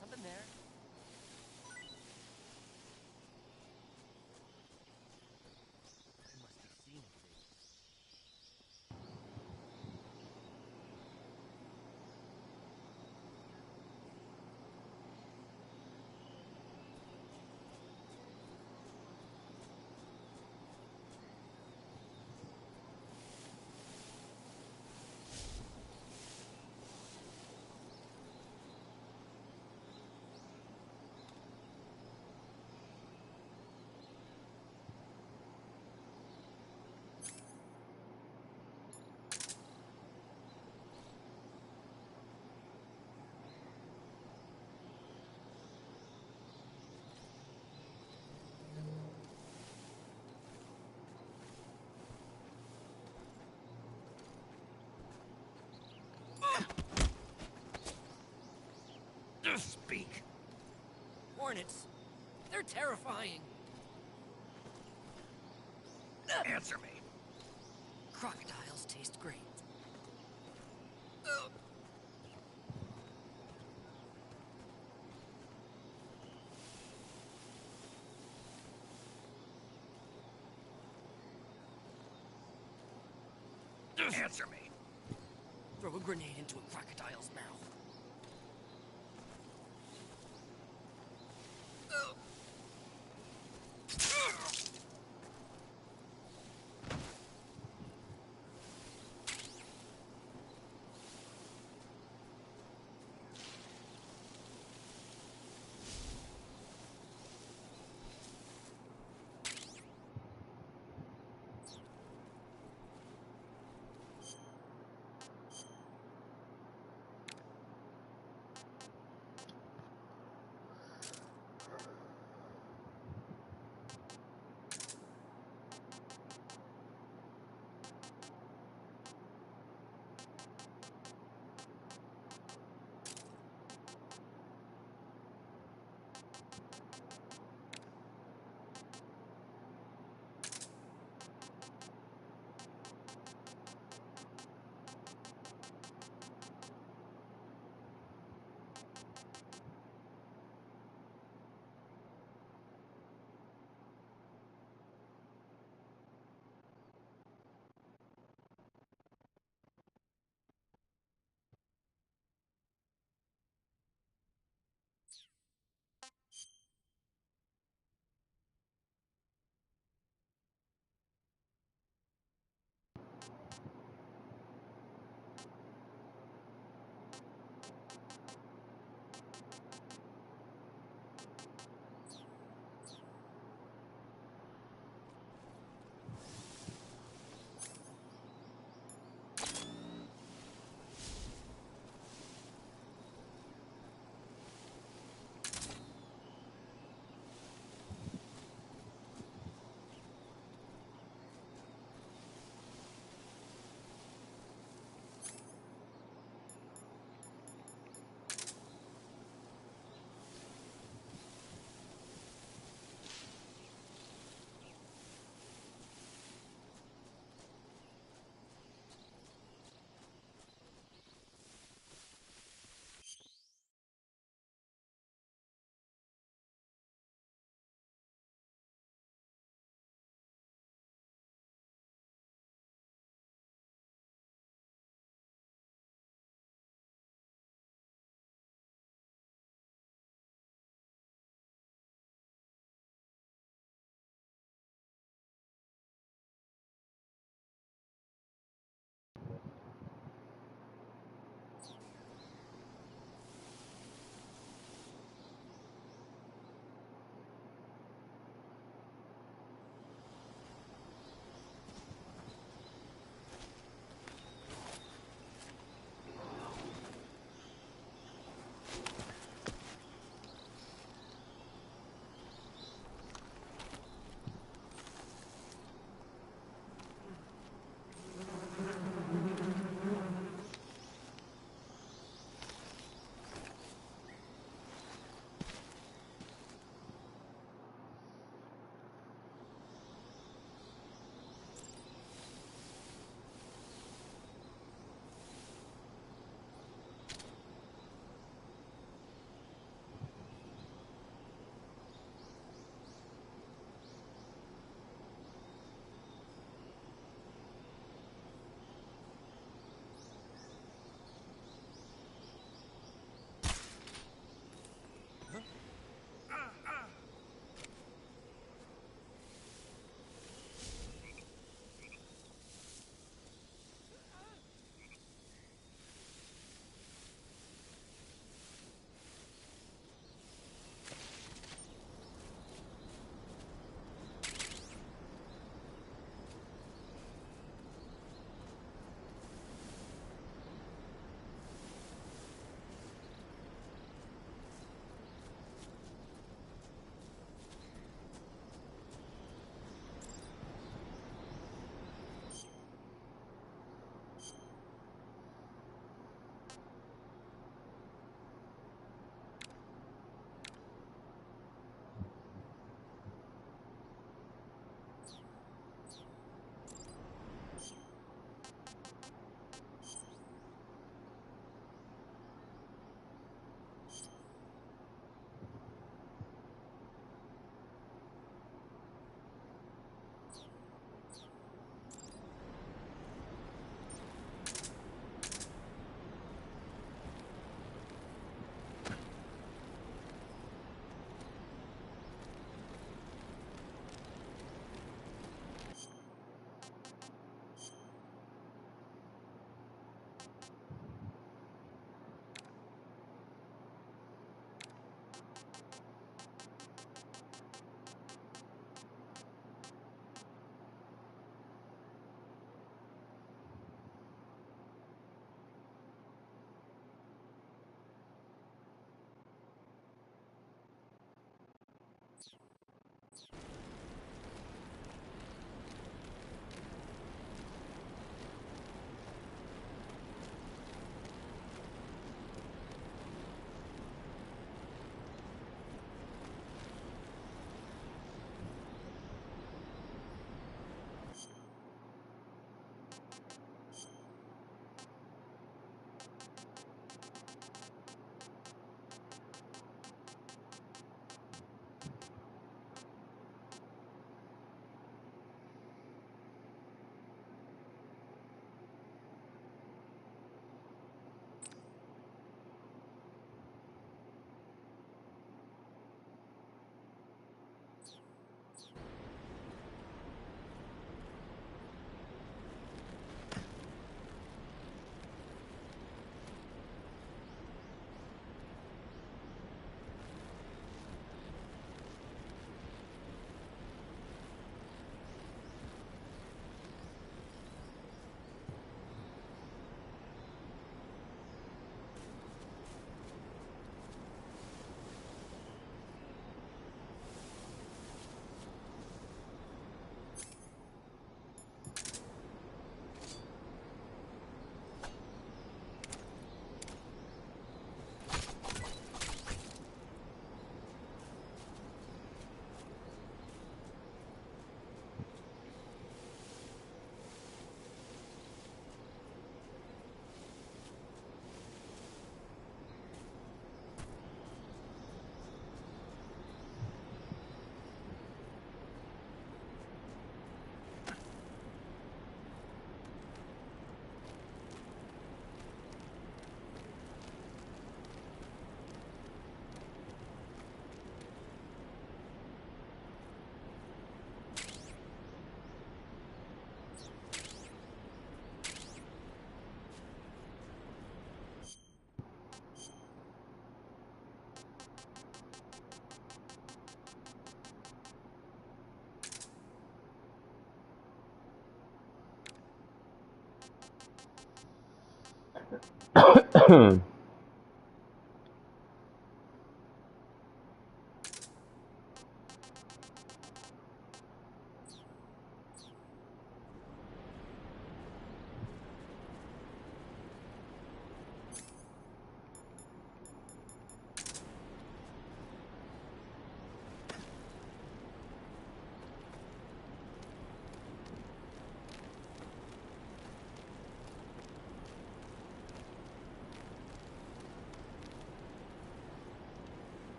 Something there? I must be seeing things. Speak. Hornets. They're terrifying. Answer me. Crocodiles taste great. Answer me. Throw a grenade into a crocodile's mouth.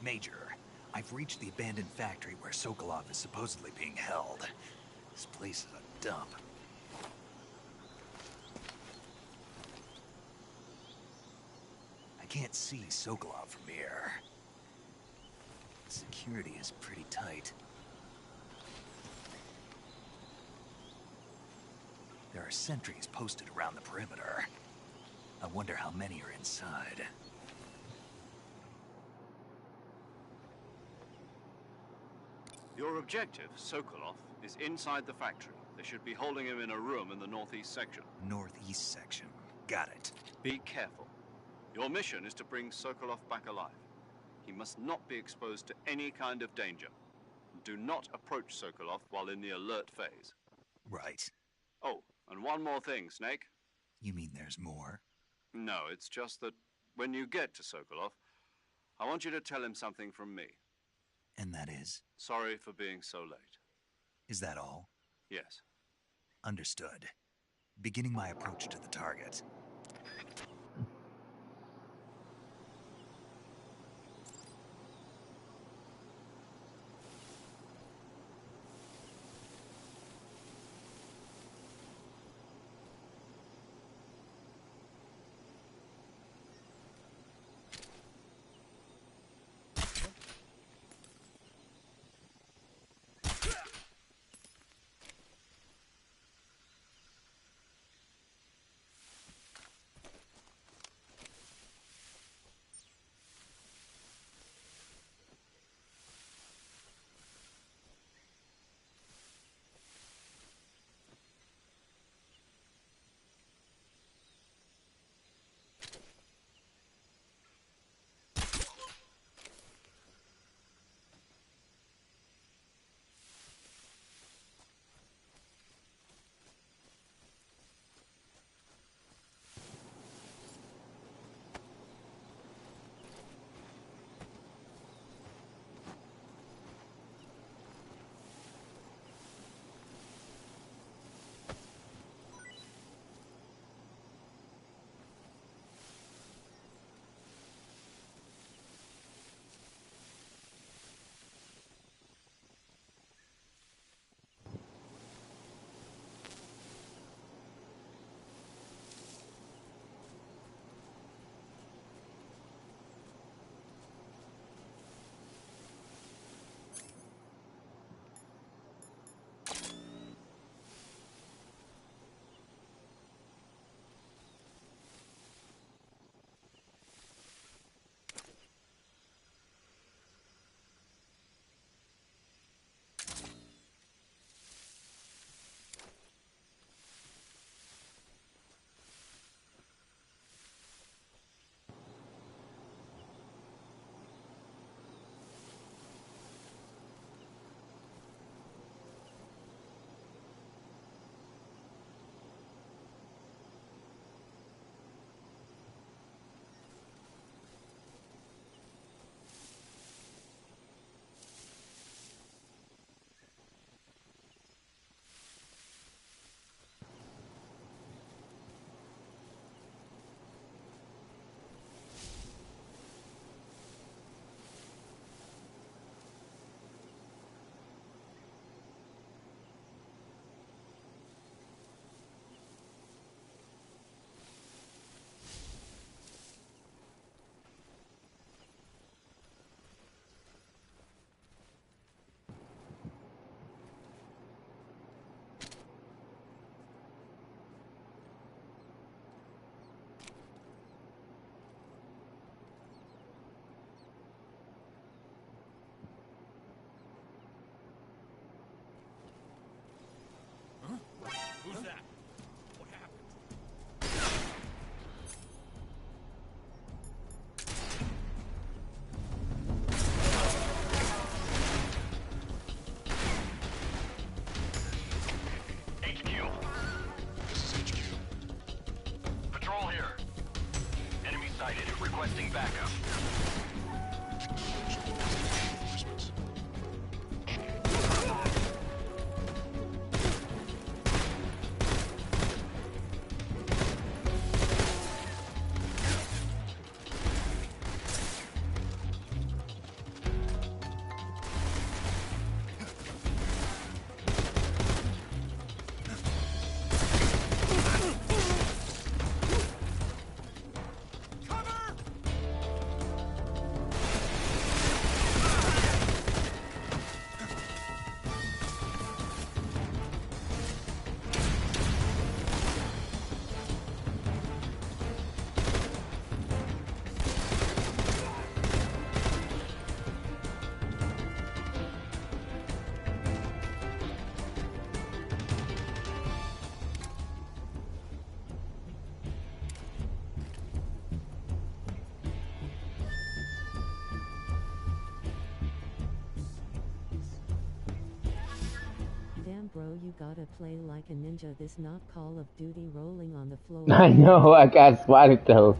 Major, I've reached the abandoned factory where Sokolov is supposedly being held. This place is a dump. I can't see Sokolov from here. Security is pretty tight. There are sentries posted around the perimeter. I wonder how many are inside. Your objective, Sokolov, is inside the factory. They should be holding him in a room in the northeast section. Northeast section. Got it. Be careful. Your mission is to bring Sokolov back alive. He must not be exposed to any kind of danger. Do not approach Sokolov while in the alert phase. Right. Oh, and one more thing, Snake. You mean there's more? No, it's just that when you get to Sokolov, I want you to tell him something from me. And that is? Sorry for being so late. Is that all? Yes. Understood. Beginning my approach to the target. on bro, you gotta play like a ninja, this not Call of Duty rolling on the floor. I know, I got spotted though.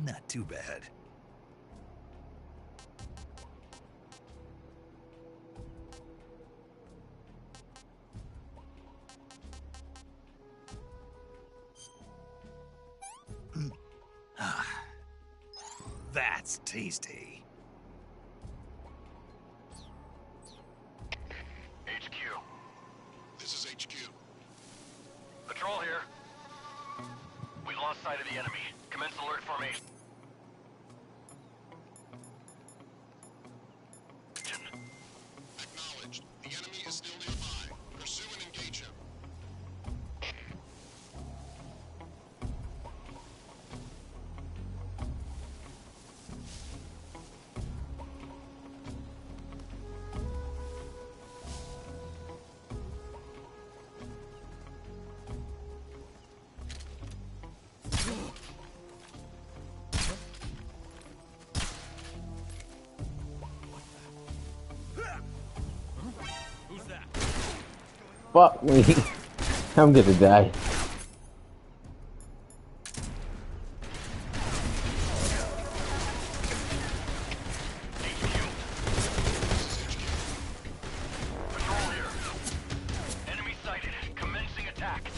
Not too bad. That's tasty. HQ. This is HQ. Patrol here. We've lost sight of the enemy. Commence alert formation. Acknowledged. The enemy is still nearby. Pursue and engage him. Fuck me. I'm gonna die. Patrol here. Enemy sighted. Commencing attack.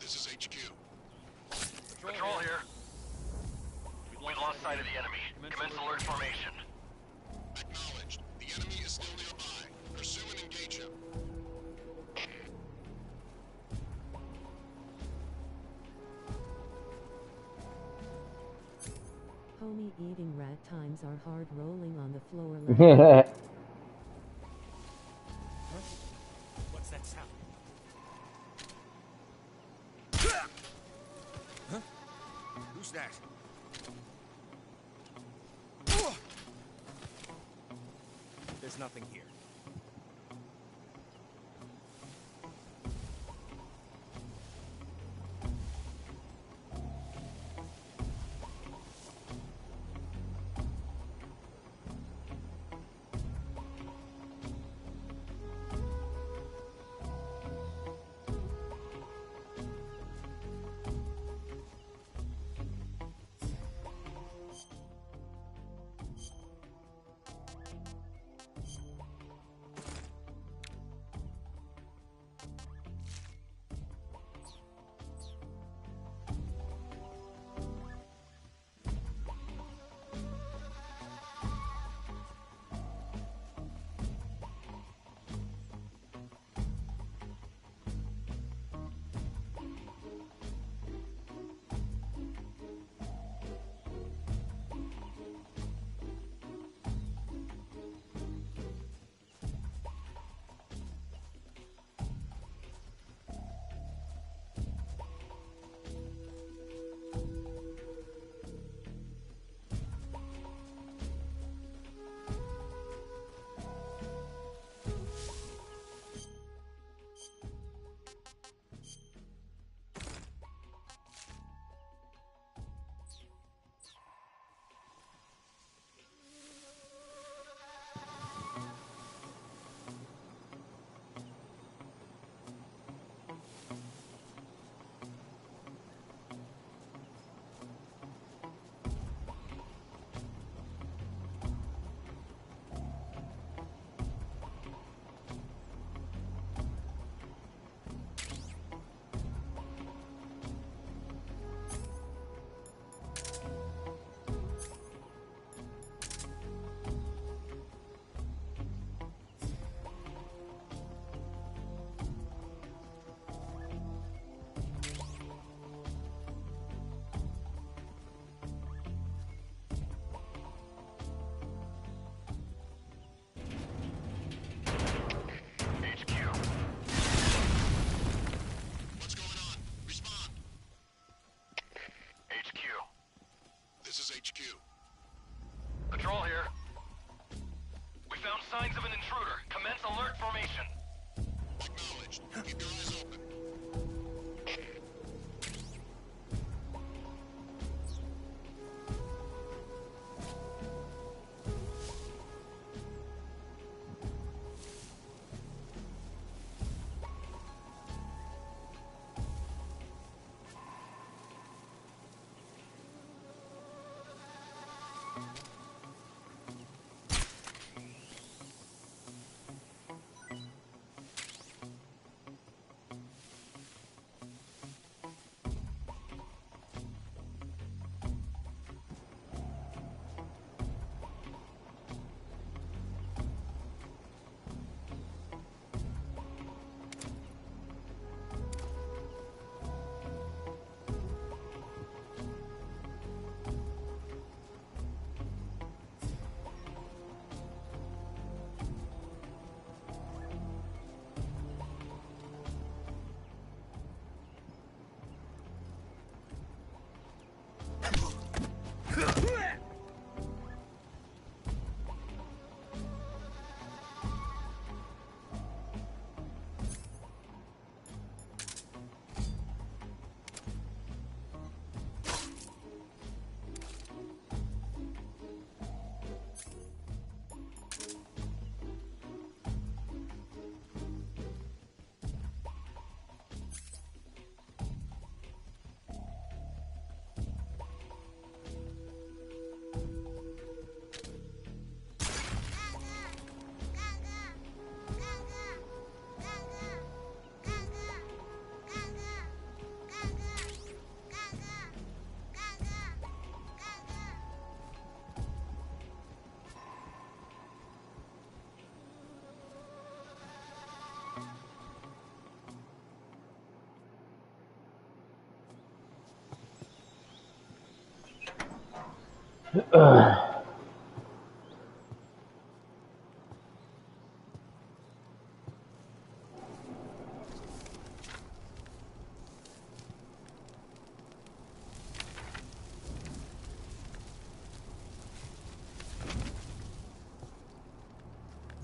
This is HQ. Patrol here. We've lost sight of the enemy. Commence alert formation. Acknowledged. The enemy is still nearby. Pursue and engage him. Homie, eating rat times are hard, rolling on the floor. What's that sound? Huh? Who's that? There's nothing here.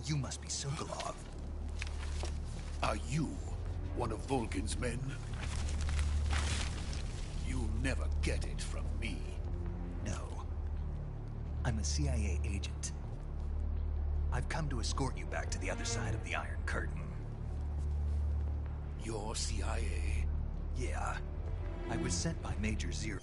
You must be Sokolov. Are you one of Volgin's men? You'll never get it from me. No. I'm a CIA agent. I've come to escort you back to the other side of the Iron Curtain. You're CIA? Yeah. I was sent by Major Zero.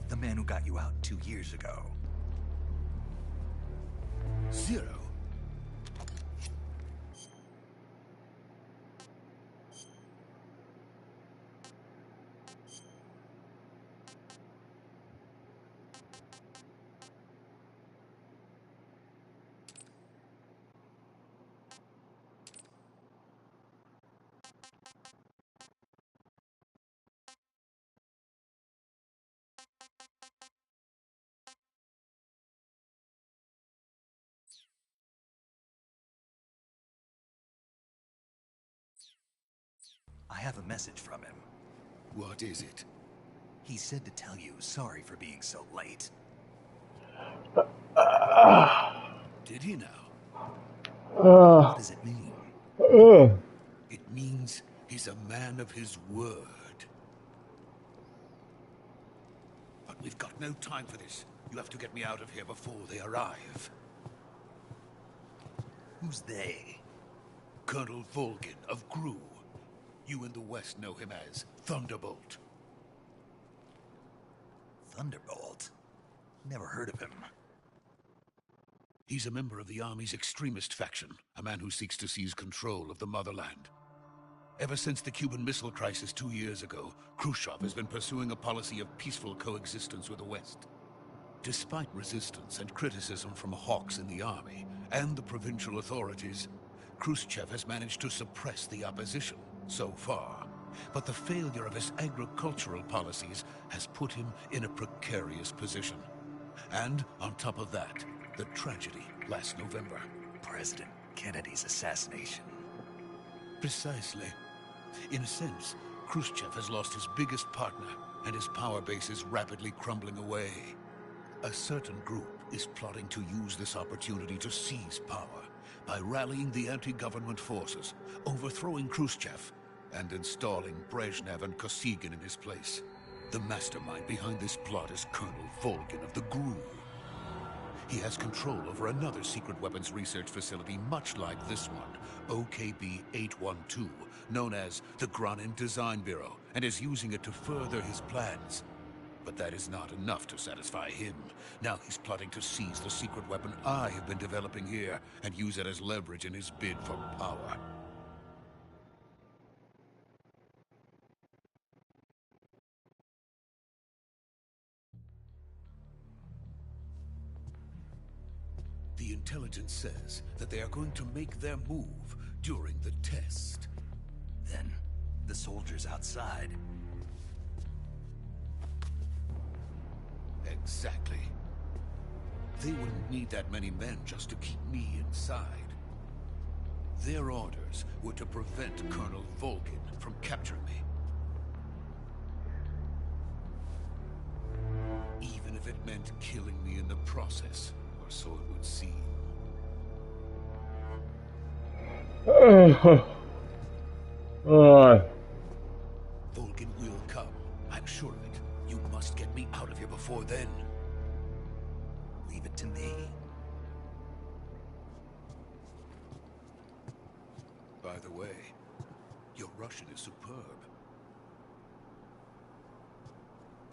The man who got you out 2 years ago. Zero? I have a message from him. What is it? He said to tell you sorry for being so late. Did he now? What does it mean? It means he's a man of his word. But we've got no time for this. You have to get me out of here before they arrive. Who's they? Colonel Volgin of Gru. You in the West know him as Thunderbolt. Thunderbolt? Never heard of him. He's a member of the Army's extremist faction, a man who seeks to seize control of the motherland. Ever since the Cuban Missile Crisis 2 years ago, Khrushchev has been pursuing a policy of peaceful coexistence with the West. Despite resistance and criticism from hawks in the army and the provincial authorities, Khrushchev has managed to suppress the opposition so far. But the failure of his agricultural policies has put him in a precarious position. And on top of that, the tragedy last November. President Kennedy's assassination. Precisely. In a sense, Khrushchev has lost his biggest partner, and his power base is rapidly crumbling away. A certain group is plotting to use this opportunity to seize power by rallying the anti-government forces, overthrowing Khrushchev, and installing Brezhnev and Kosygin in his place. The mastermind behind this plot is Colonel Volgin of the GRU. He has control over another secret weapons research facility much like this one, OKB-812, known as the Granin Design Bureau, and is using it to further his plans. But that is not enough to satisfy him. Now he's plotting to seize the secret weapon I have been developing here and use it as leverage in his bid for power. The intelligence says that they are going to make their move during the test. Then, the soldiers outside. Exactly. They wouldn't need that many men just to keep me inside. Their orders were to prevent Colonel Volgin from capturing me. Even if it meant killing me in the process, or so it would seem. Volgin will come. I'm sure of it. You must get me out of here before then. Leave it to me. By the way, your Russian is superb.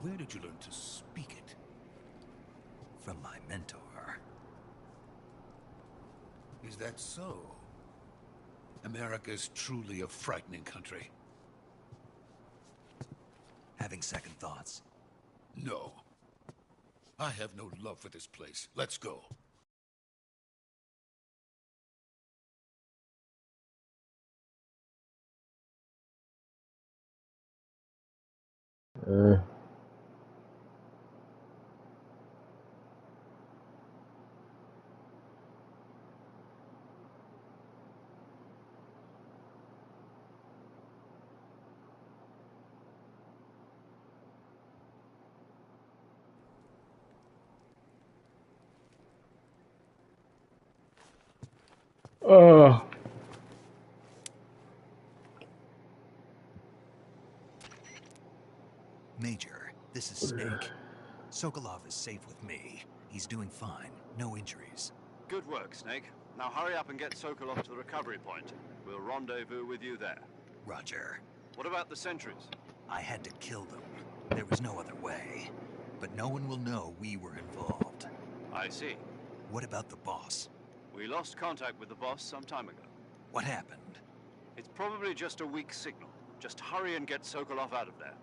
Where did you learn to speak it? From my mentor. Is that so? America is truly a frightening country. Having second thoughts? No. I have no love for this place. Let's go. Major, this is Snake. Sokolov is safe with me. He's doing fine. No injuries. Good work, Snake. Now hurry up and get Sokolov to the recovery point. We'll rendezvous with you there. Roger. What about the sentries? I had to kill them. There was no other way. But no one will know we were involved. I see. What about the boss? We lost contact with the boss some time ago. What happened? It's probably just a weak signal. Just hurry and get Sokolov out of there.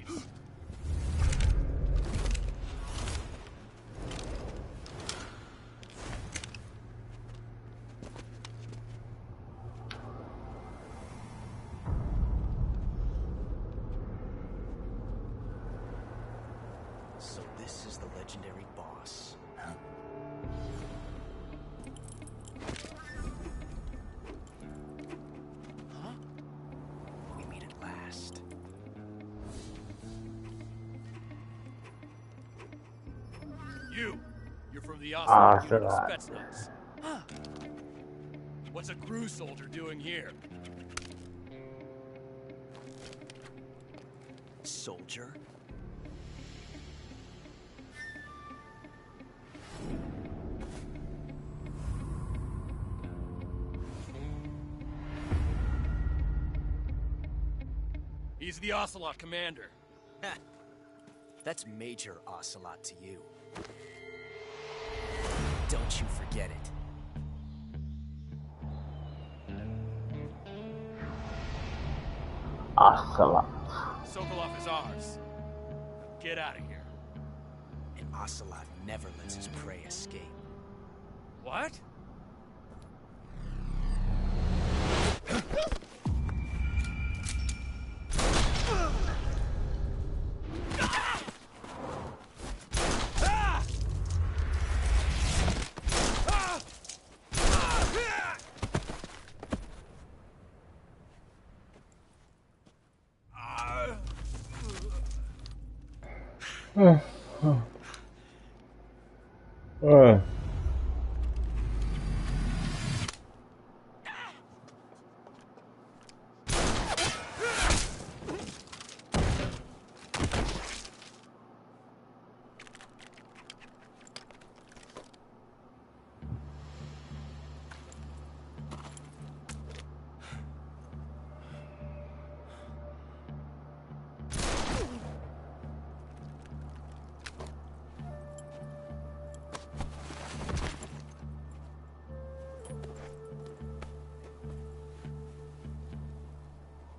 ready. So this is the legendary boss. Huh? Huh? We meet at last. You're from the Ocelot unit of Ocelot. Spetsnaz. Huh. What's a crew soldier doing here? Soldier? He's the Ocelot commander. Ha! That's Major Ocelot to you. Don't you forget it. Ocelot. Sokolov is ours. Get out of here. And Ocelot never lets his prey escape. What?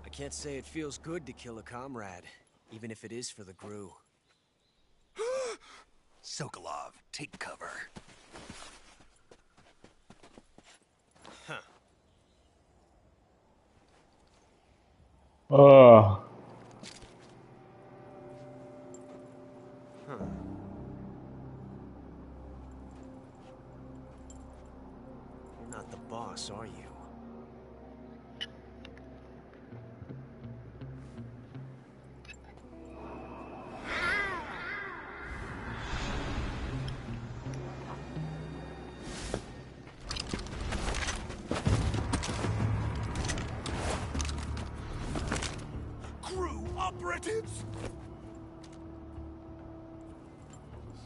I can't say it feels good to kill a comrade, even if it is for the GRU. Sokolov, take cover. Huh. Oh. Huh. You're not the boss, are you? Crew operatives!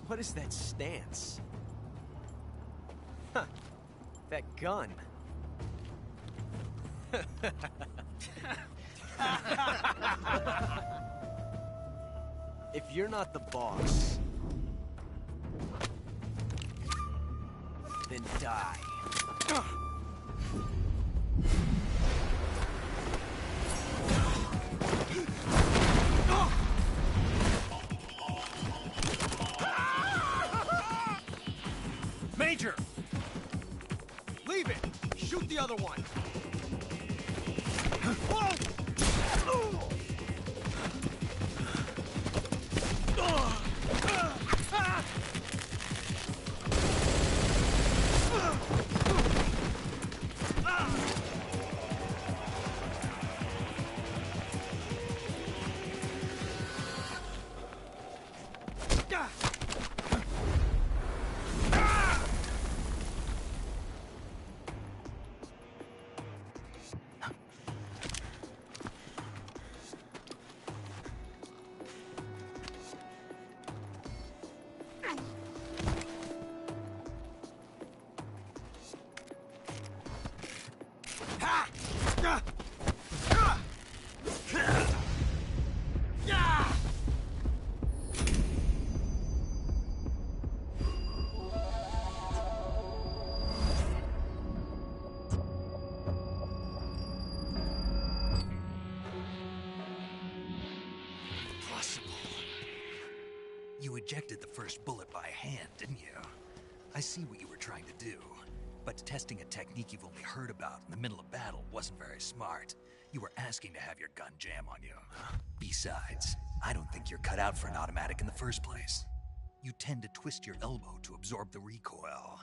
What is that stance? Huh. That gun. If you're not the boss, then die. Major! Leave it! Shoot the other one! You ejected the first bullet by hand, didn't you? I see what you were trying to do, but testing a technique you've only heard about in the middle of battle wasn't very smart. You were asking to have your gun jam on you. Besides, I don't think you're cut out for an automatic in the first place. You tend to twist your elbow to absorb the recoil.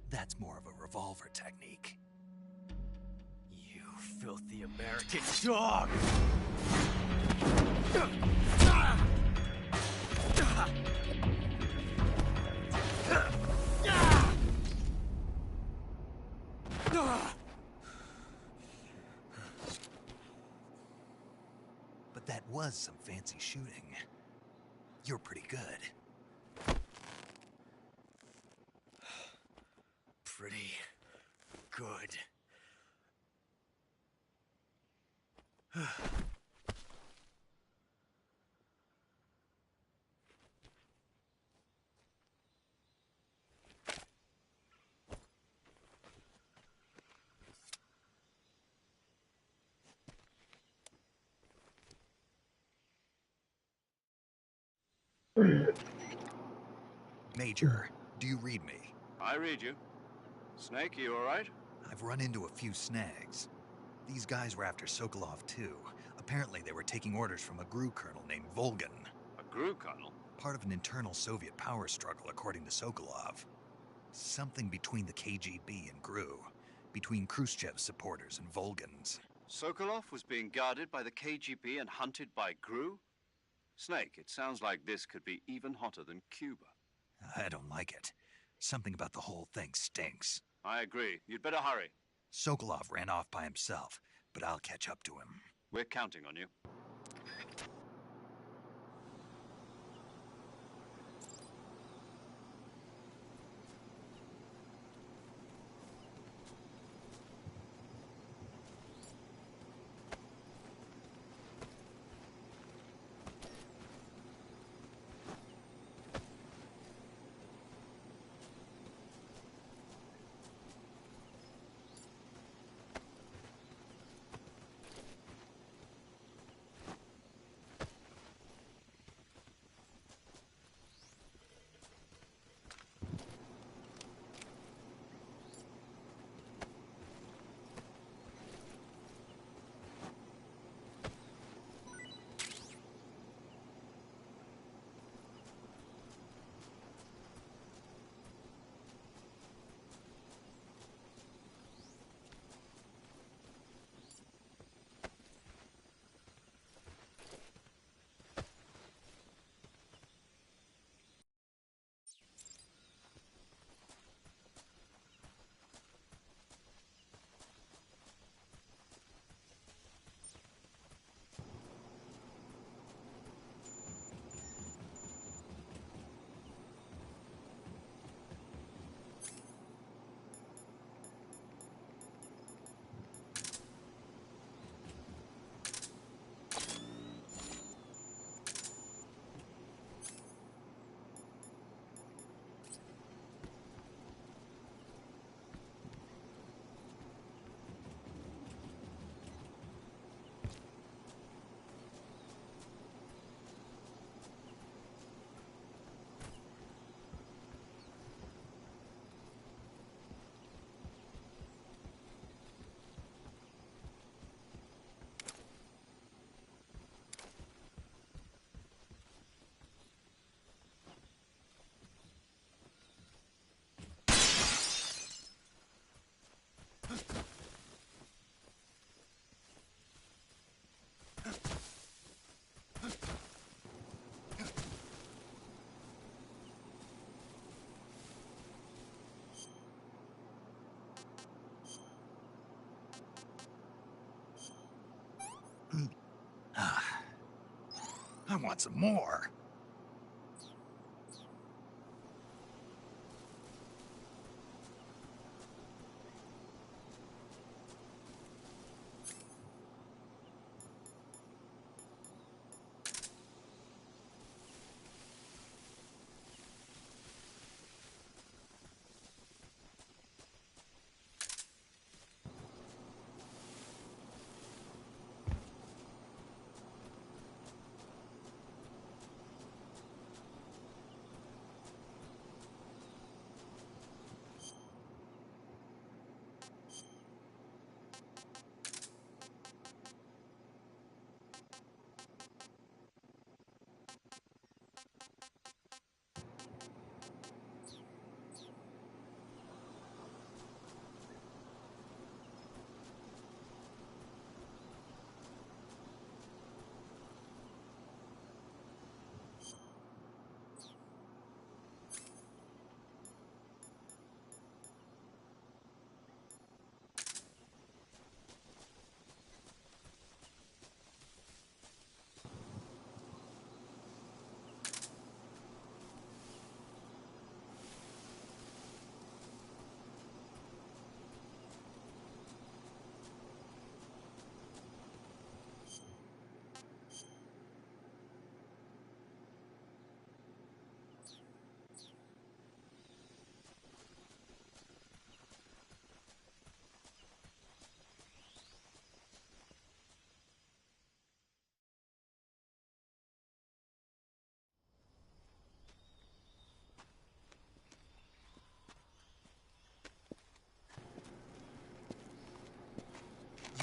That's more of a revolver technique. You filthy American dog! But that was some fancy shooting. You're pretty good. Pretty good. Major, do you read me? I read you. Snake, you all right? I've run into a few snags. These guys were after Sokolov too. Apparently they were taking orders from a GRU colonel named Volgan. A GRU colonel? Part of an internal Soviet power struggle, according to Sokolov. Something between the KGB and GRU. Between Khrushchev's supporters and Volgan's. Sokolov was being guarded by the KGB and hunted by GRU? Snake, it sounds like this could be even hotter than Cuba. I don't like it. Something about the whole thing stinks. I agree. You'd better hurry. Sokolov ran off by himself, but I'll catch up to him. We're counting on you. I want some more.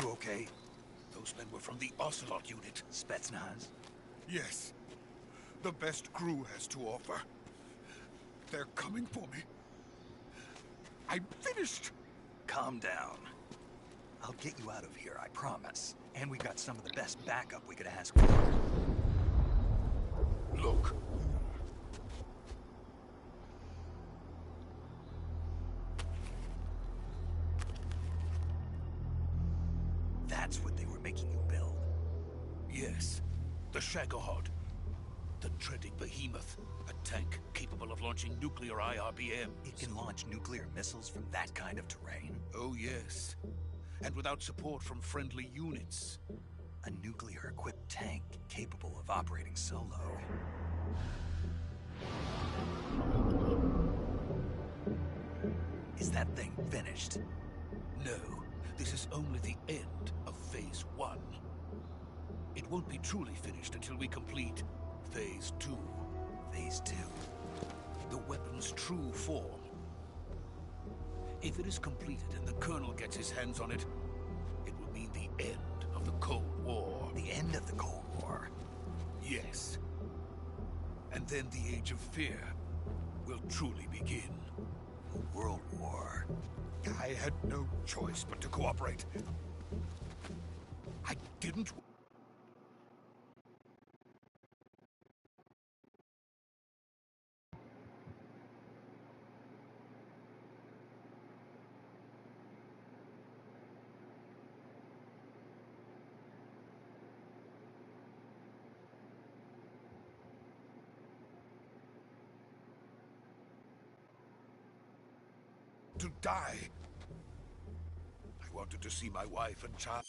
You okay? Those men were from the Ocelot unit. Spetsnaz? Yes. The best crew has to offer. They're coming for me. I'm finished. Calm down. I'll get you out of here, I promise. And we got some of the best backup we could ask for. Look. That's what they were making you build? Yes. The Shagohod. The treading behemoth. A tank capable of launching nuclear IRBMs. It can launch nuclear missiles from that kind of terrain? Oh, yes. And without support from friendly units. A nuclear-equipped tank capable of operating solo. Is that thing finished? No. This is only the end of Phase 1. It won't be truly finished until we complete Phase 2. Phase 2? The weapon's true form. If it is completed and the Colonel gets his hands on it, it will mean the end of the Cold War. The end of the Cold War? Yes. And then the Age of Fear will truly begin. A world war? I had no choice but to cooperate. I didn't... to die. I wanted to see my wife and child.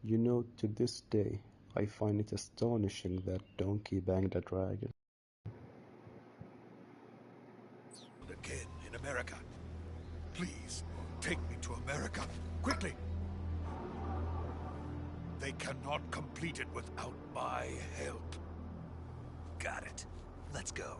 You know, to this day, I find it astonishing that Donkey banged a dragon. Again in America. Please, take me to America. Quickly! They cannot complete it without my help. Got it. Let's go.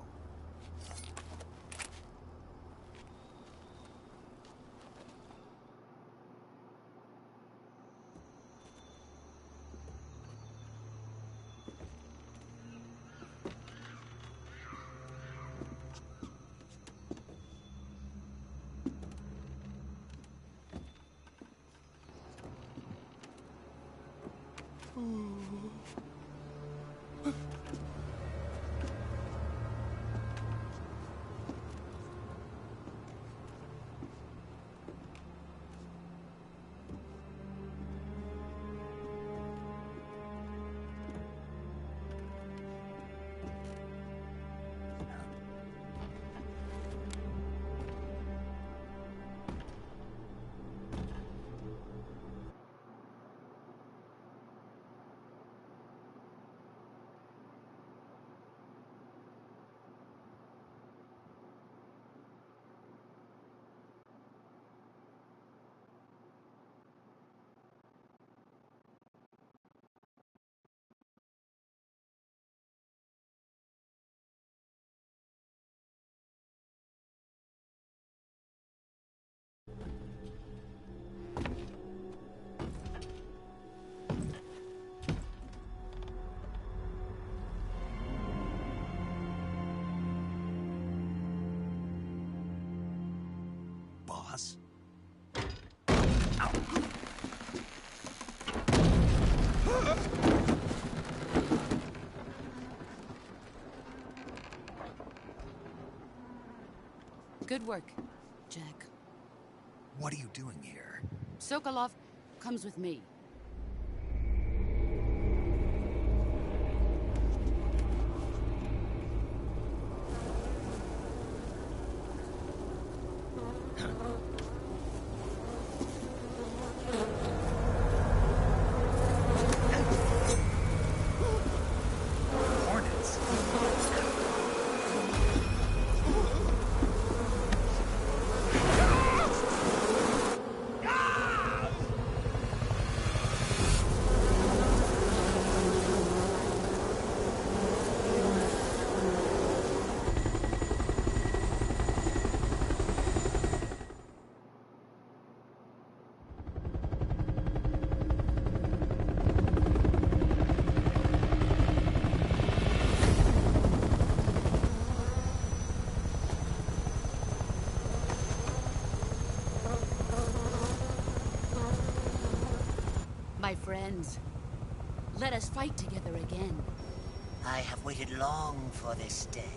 Boss? Ow. Good work, Jack. What are you doing here? Sokolov comes with me. My friends, let us fight together again. I have waited long for this day.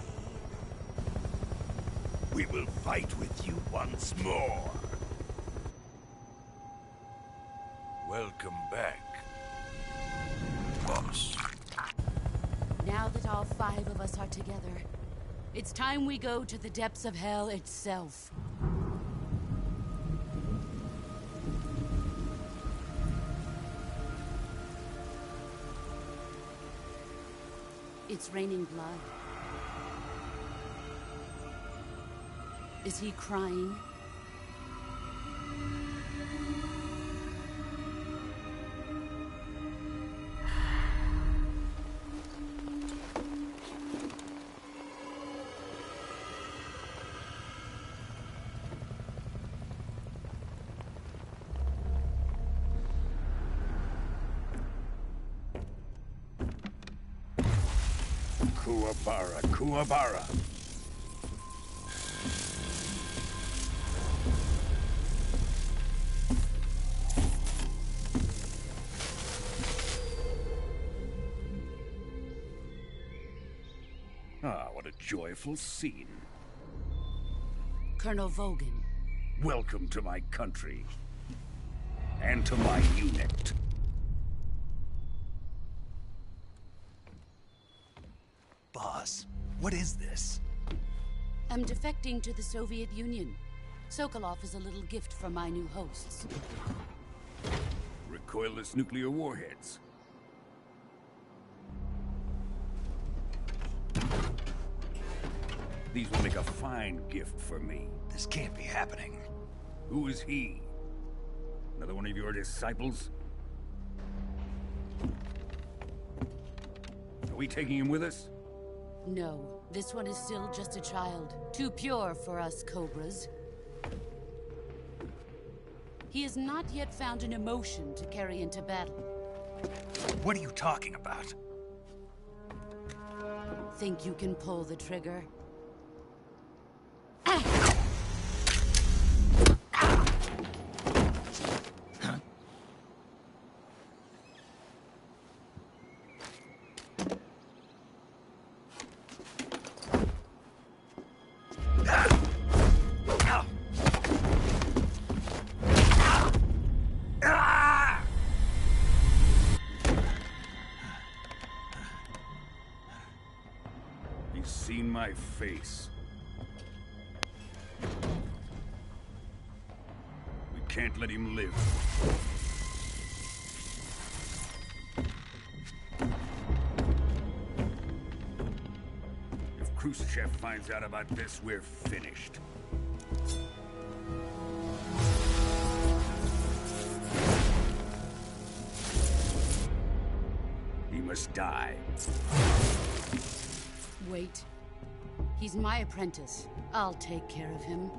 We will fight with you once more. Welcome back, boss. Now that all 5 of us are together, it's time we go to the depths of hell itself. It's raining blood. Is he crying? Kuwabara, Kuwabara. Ah, what a joyful scene. Colonel Vogan. Welcome to my country. And to my unit. Boss, what is this? I'm defecting to the Soviet Union. Sokolov is a little gift from my new hosts. Recoilless nuclear warheads. These will make a fine gift for me. This can't be happening. Who is he? Another one of your disciples? Are we taking him with us? No, this one is still just a child. Too pure for us Cobras. He has not yet found an emotion to carry into battle. What are you talking about? Think you can pull the trigger? He's seen my face. We can't let him live. If Khrushchev finds out about this, we're finished. He must die. Wait. He's my apprentice. I'll take care of him.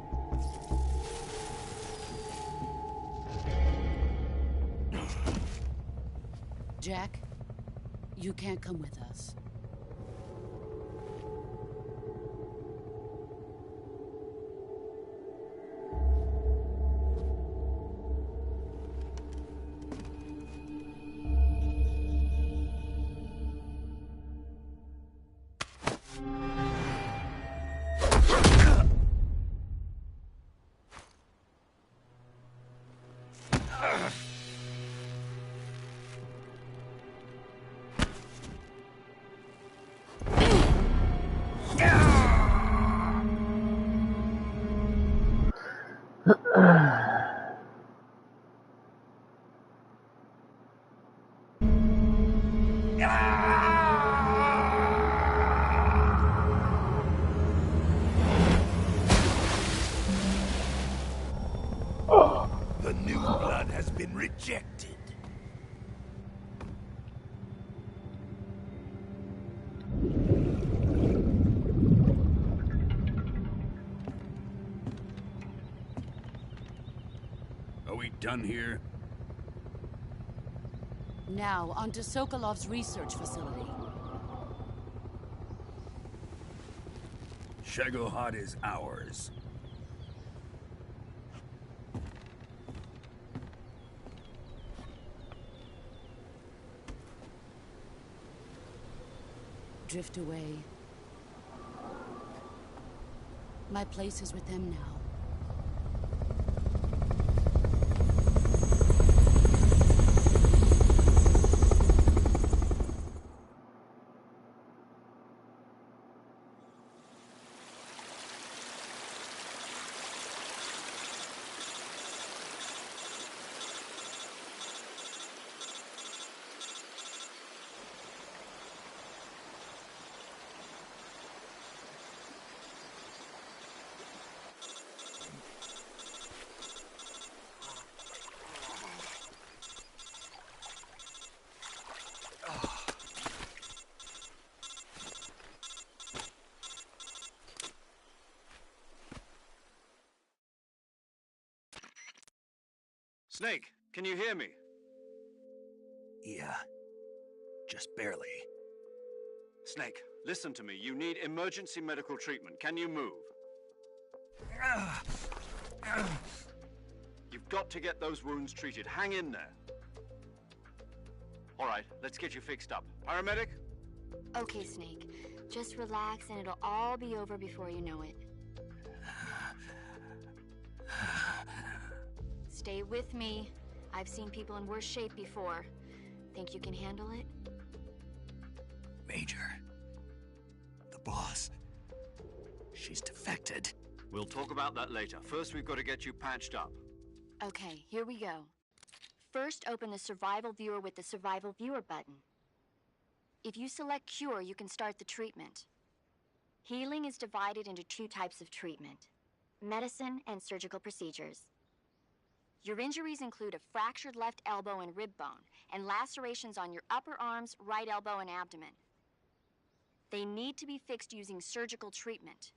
Jack, you can't come with us. Rejected. Are we done here? Now, onto Sokolov's research facility. Shagohod is ours. Drift away. My place is with them now. Snake, can you hear me? Yeah. Just barely. Snake, listen to me. You need emergency medical treatment. Can you move? You've got to get those wounds treated. Hang in there. All right, let's get you fixed up. Paramedic? Okay, Snake. Just relax and it'll all be over before you know it. Stay with me. I've seen people in worse shape before. Think you can handle it? Major. The boss. She's defected. We'll talk about that later. First, we've got to get you patched up. Okay, here we go. First, open the Survival Viewer with the Survival Viewer button. If you select Cure, you can start the treatment. Healing is divided into two types of treatment: medicine and surgical procedures. Your injuries include a fractured left elbow and rib bone, and lacerations on your upper arms, right elbow, and abdomen. They need to be fixed using surgical treatment.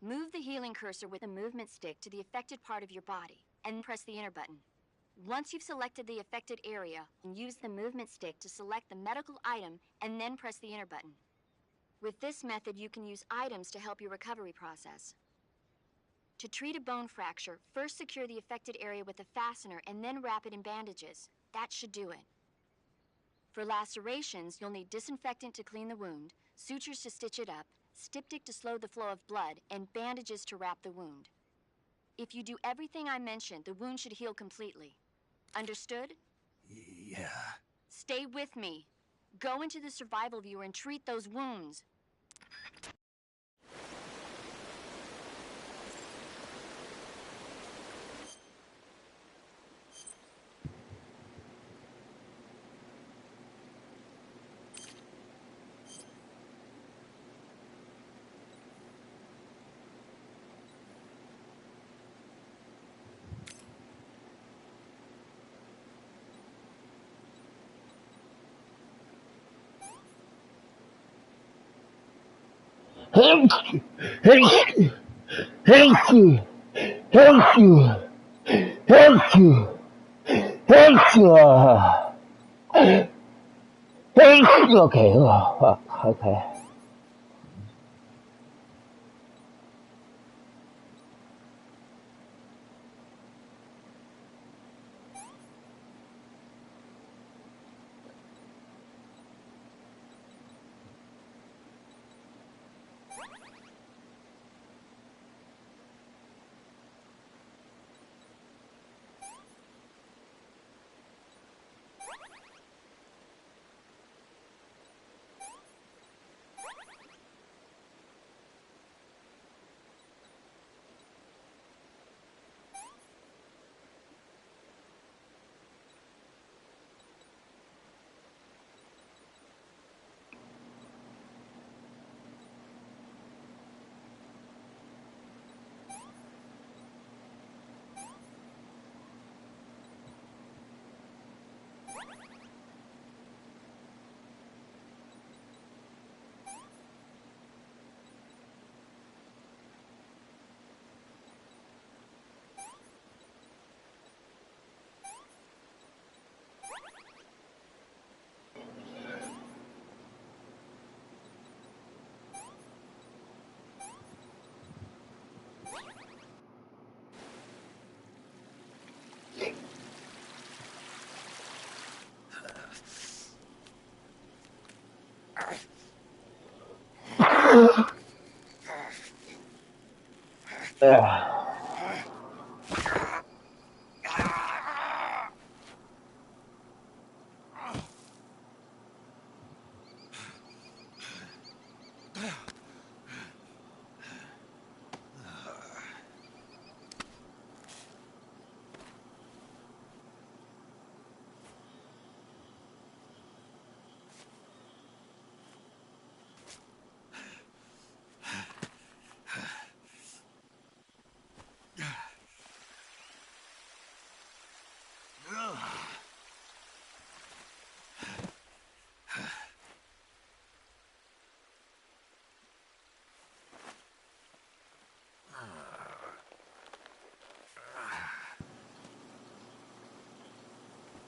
Move the healing cursor with a movement stick to the affected part of your body, and press the enter button. Once you've selected the affected area, use the movement stick to select the medical item, and then press the enter button. With this method, you can use items to help your recovery process. To treat a bone fracture, first secure the affected area with a fastener and then wrap it in bandages. That should do it. For lacerations, you'll need disinfectant to clean the wound, sutures to stitch it up, styptic to slow the flow of blood, and bandages to wrap the wound. If you do everything I mentioned, the wound should heal completely. Understood? Yeah. Stay with me. Go into the Survival Viewer and treat those wounds. Thank you. Thank you. Thank you. Thank you. Thank you. Thank you. Thank you. Okay. Okay.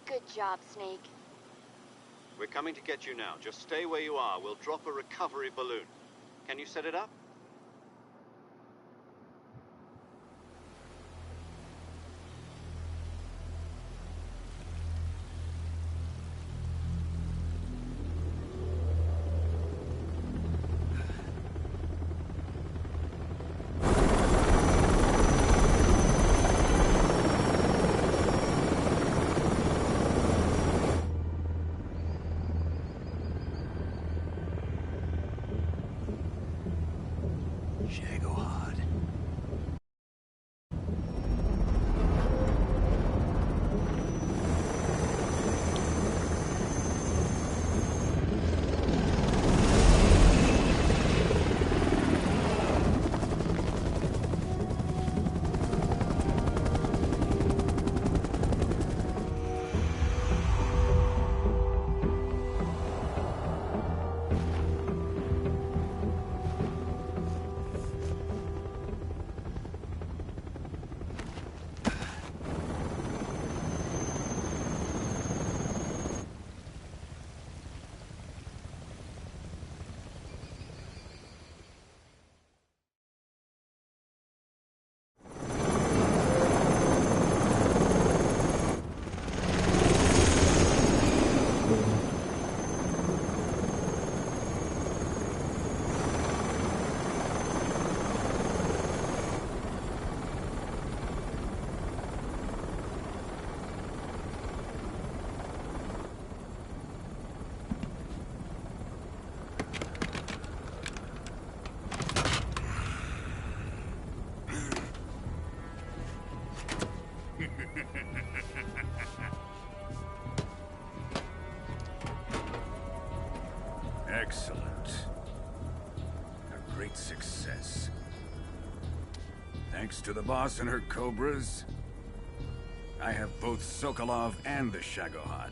Good job, Snake. We're coming to get you now. Just stay where you are. We'll drop a recovery balloon. Can you set it up? Excellent. A great success. Thanks to the boss and her cobras, I have both Sokolov and the Shagohod.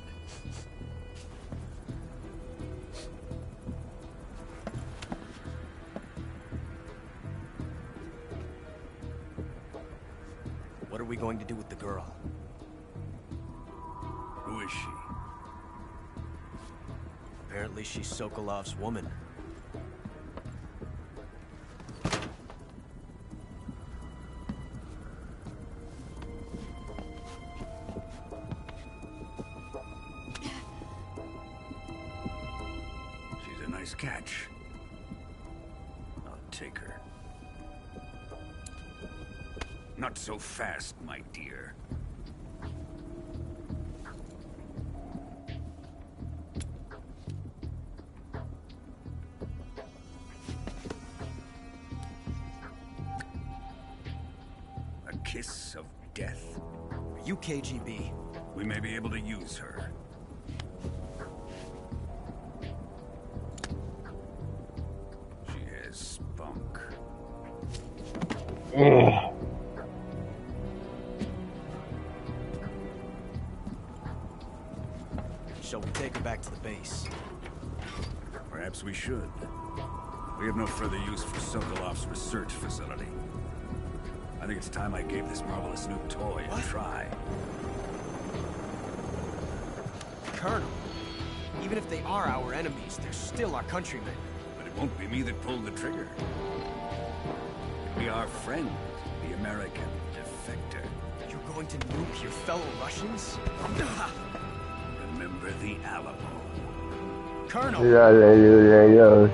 What are we going to do with the girl? Who is she? Apparently she's Sokolov's woman. She's a nice catch. I'll take her. Not so fast, my dear. A kiss of death? Are you KGB? We may be able to use her. She has spunk. Shall we take her back to the base? Perhaps we should. We have no further use for Sokolov's research facility. I think it's time I gave this marvelous new toy a try. Colonel, even if they are our enemies, they're still our countrymen. But it won't be me that pulled the trigger. It'll be our friend, the American defector. You're going to nuke your fellow Russians? Remember the Alamo. Colonel! Yeah.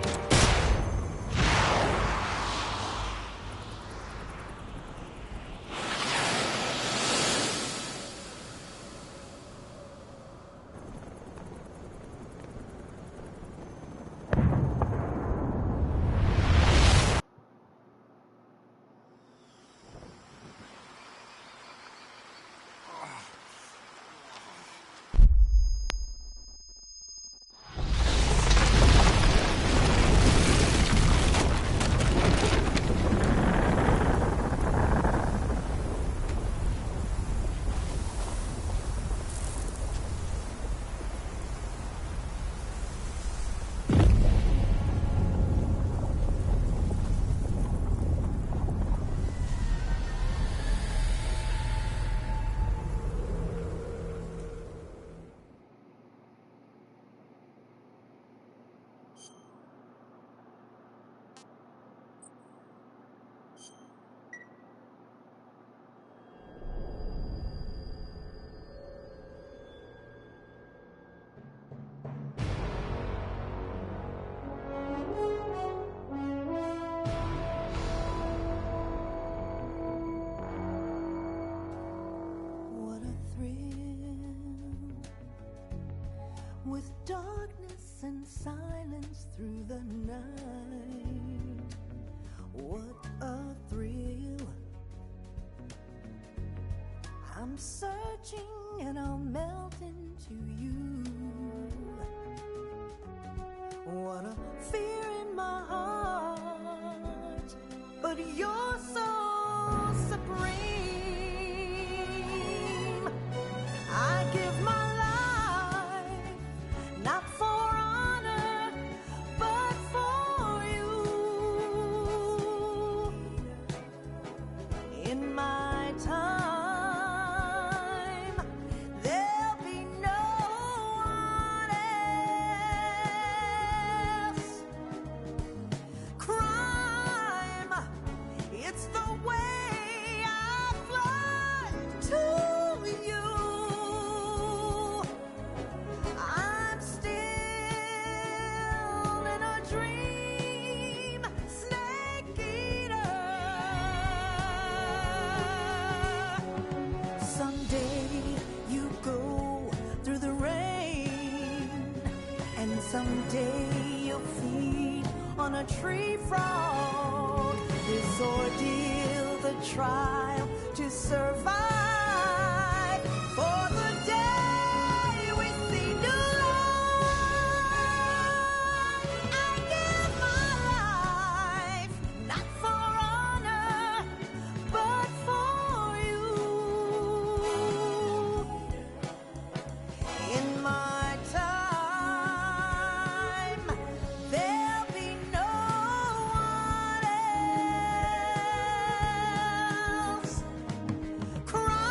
What a thrill, with darkness and silence through the night. What a thrill. I'm searching and I'll melt into you. What a fear in my heart, but you're so supreme. I give my life, not for honor, but for you. In my time, there'll be no one else. Crime, it's the way I flood to you. I'm still in a dream, snake eater. Someday you go through the rain, and someday you'll feed on a tree frog. This ordeal, the trial to survive, for the day we see new light. I give my life, not for honor, but for you. In my time, there'll be no one else. Cry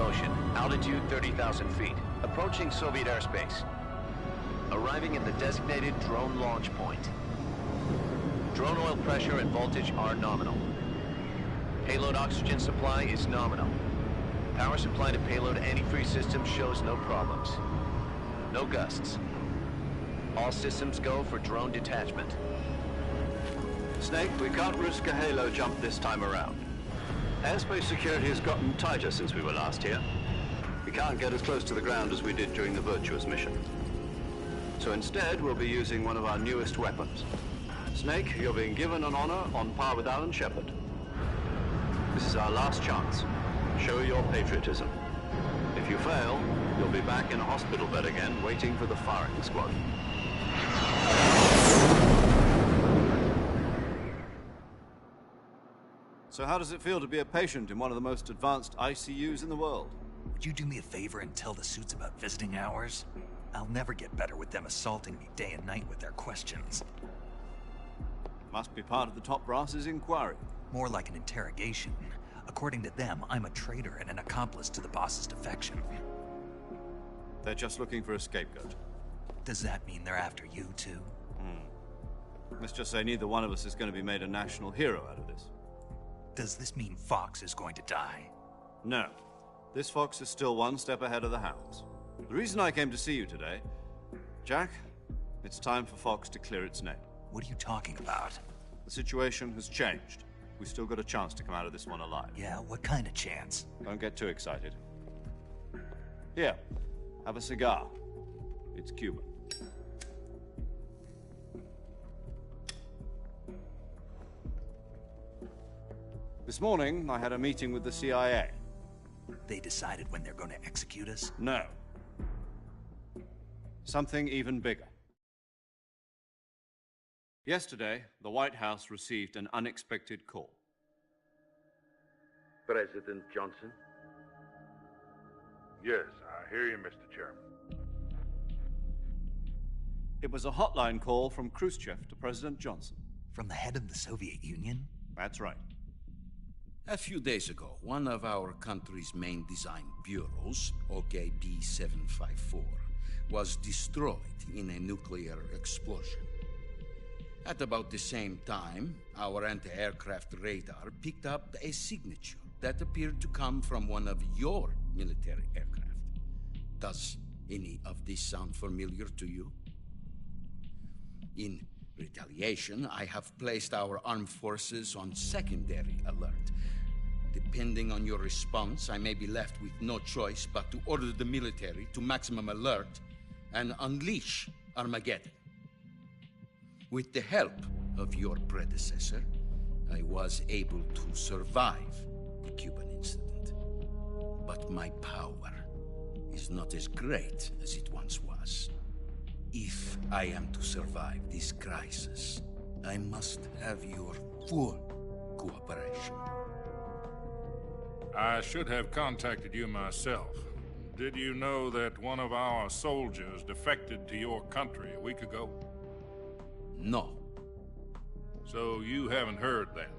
Ocean. Altitude 30,000 feet. Approaching Soviet airspace. Arriving at the designated drone launch point. Drone oil pressure and voltage are nominal. Payload oxygen supply is nominal. Power supply to payload antifreeze system shows no problems. No gusts. All systems go for drone detachment. Snake, we can't risk a halo jump this time around. Airspace security has gotten tighter since we were last here. We can't get as close to the ground as we did during the Virtuous mission. So instead, we'll be using one of our newest weapons. Snake, you're being given an honor on par with Alan Shepard. This is our last chance. Show your patriotism. If you fail, you'll be back in a hospital bed again, waiting for the firing squad. So how does it feel to be a patient in one of the most advanced ICUs in the world? Would you do me a favor and tell the suits about visiting hours? I'll never get better with them assaulting me day and night with their questions. Must be part of the top brass's inquiry. More like an interrogation. According to them, I'm a traitor and an accomplice to the boss's defection. They're just looking for a scapegoat. Does that mean they're after you, too? Let's just say neither one of us is going to be made a national hero out of this. Does this mean Fox is going to die? No. This Fox is still one step ahead of the Hounds. The reason I came to see you today... Jack, it's time for Fox to clear its name. What are you talking about? The situation has changed. We still got a chance to come out of this one alive. Yeah, what kind of chance? Don't get too excited. Here, have a cigar. It's Cuban. This morning, I had a meeting with the CIA. They decided when they're going to execute us? No. Something even bigger. Yesterday, the White House received an unexpected call. President Johnson? Yes, I hear you, Mr. Chairman. It was a hotline call from Khrushchev to President Johnson. From the head of the Soviet Union? That's right. A few days ago, one of our country's main design bureaus, OKB-754, was destroyed in a nuclear explosion. At about the same time, our anti-aircraft radar picked up a signature that appeared to come from one of your military aircraft. Does any of this sound familiar to you? In retaliation, I have placed our armed forces on secondary alert. Depending on your response, I may be left with no choice but to order the military to maximum alert and unleash Armageddon. With the help of your predecessor, I was able to survive the Cuban incident. But my power is not as great as it once was. If I am to survive this crisis, I must have your full cooperation. I should have contacted you myself. Did you know that one of our soldiers defected to your country a week ago? No. So you haven't heard then.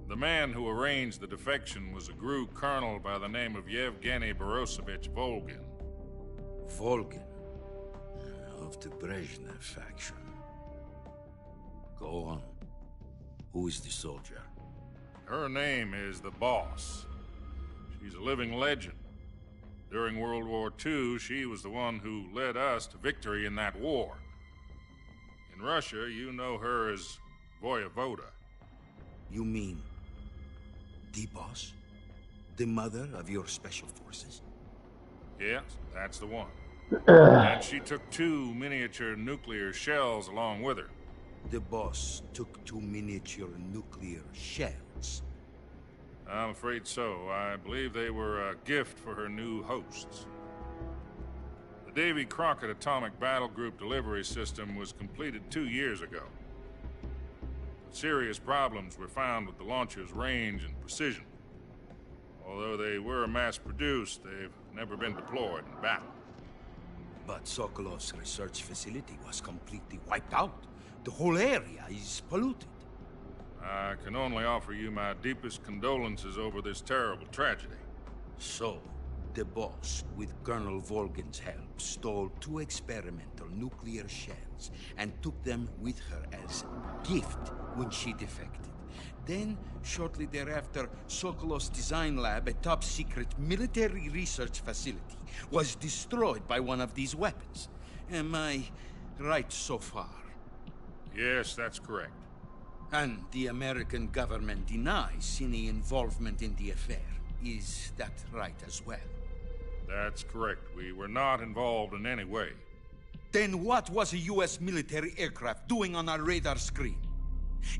The man who arranged the defection was a GRU colonel by the name of Yevgeny Borosovich Volgin. Volgin? Of the Brezhnev faction. Go on. Who is the soldier? Her name is the Boss. She's a living legend. During World War II, she was the one who led us to victory in that war. In Russia, you know her as Voyevoda. You mean the Boss? The mother of your special forces? Yes, that's the one. And she took 2 miniature nuclear shells along with her. The Boss took 2 miniature nuclear shells? I'm afraid so. I believe they were a gift for her new hosts. The Davy Crockett Atomic Battle Group delivery system was completed 2 years ago. Serious problems were found with the launcher's range and precision. Although they were mass-produced, they've never been deployed in battle. But Sokolov's research facility was completely wiped out. The whole area is polluted. I can only offer you my deepest condolences over this terrible tragedy. So, the boss, with Colonel Volgin's help, stole 2 experimental nuclear shells and took them with her as gift when she defected. Then, shortly thereafter, Sokolov's design lab, a top-secret military research facility, was destroyed by one of these weapons. Am I right so far? Yes, that's correct. And the American government denies any involvement in the affair. Is that right as well? That's correct. We were not involved in any way. Then what was a U.S. military aircraft doing on our radar screen?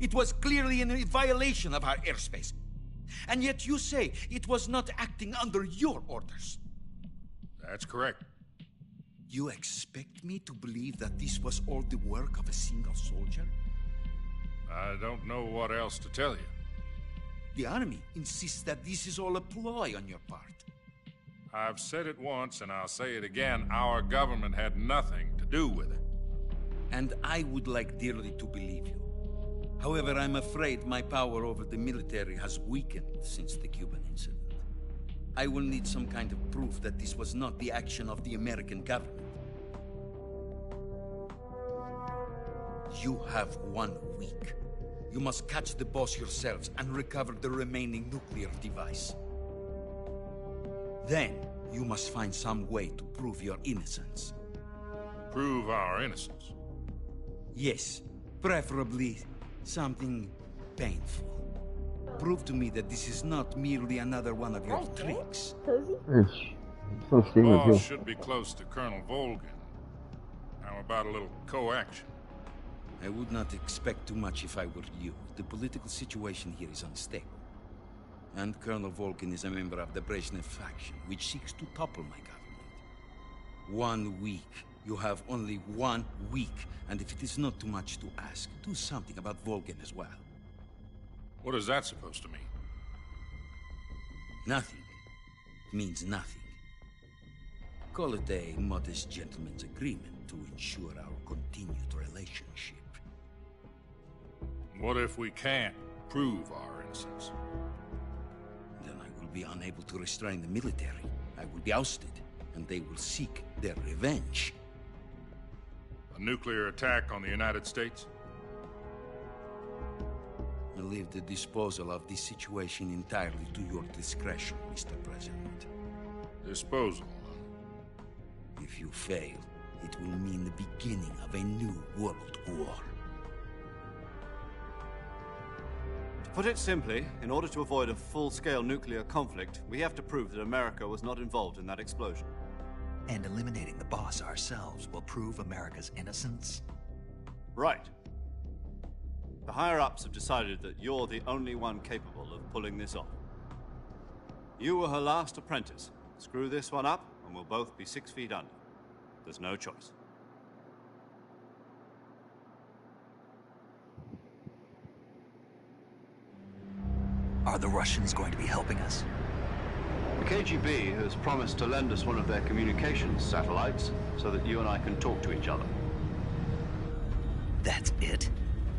It was clearly in violation of our airspace. And yet you say it was not acting under your orders. That's correct. You expect me to believe that this was all the work of a single soldier? I don't know what else to tell you. The Army insists that this is all a ploy on your part. I've said it once, and I'll say it again. Our government had nothing to do with it. And I would like dearly to believe you. However, I'm afraid my power over the military has weakened since the Cuban incident. I will need some kind of proof that this was not the action of the American government. You have 1 week. You must catch the boss yourselves and recover the remaining nuclear device. Then, you must find some way to prove your innocence. Prove our innocence? Yes, preferably something painful. Prove to me that this is not merely another one of your tricks. Boss should be close to Colonel Volgin. How about a little co-action? I would not expect too much if I were you. The political situation here is unstable. And Colonel Volgin is a member of the Brezhnev faction, which seeks to topple my government. 1 week. You have only 1 week. And if it is not too much to ask, do something about Volgin as well. What is that supposed to mean? Nothing. It means nothing. Call it a modest gentleman's agreement to ensure our continued relationship. What if we can't prove our innocence? Then I will be unable to restrain the military. I will be ousted, and they will seek their revenge. A nuclear attack on the United States? I leave the disposal of this situation entirely to your discretion, Mr. President. Disposal? If you fail, it will mean the beginning of a new world war. To put it simply, in order to avoid a full-scale nuclear conflict, we have to prove that America was not involved in that explosion. And eliminating the boss ourselves will prove America's innocence? Right. The higher-ups have decided that you're the only one capable of pulling this off. You were her last apprentice. Screw this one up, and we'll both be 6 feet under. There's no choice. Are the Russians going to be helping us? The KGB has promised to lend us one of their communications satellites so that you and I can talk to each other. That's it?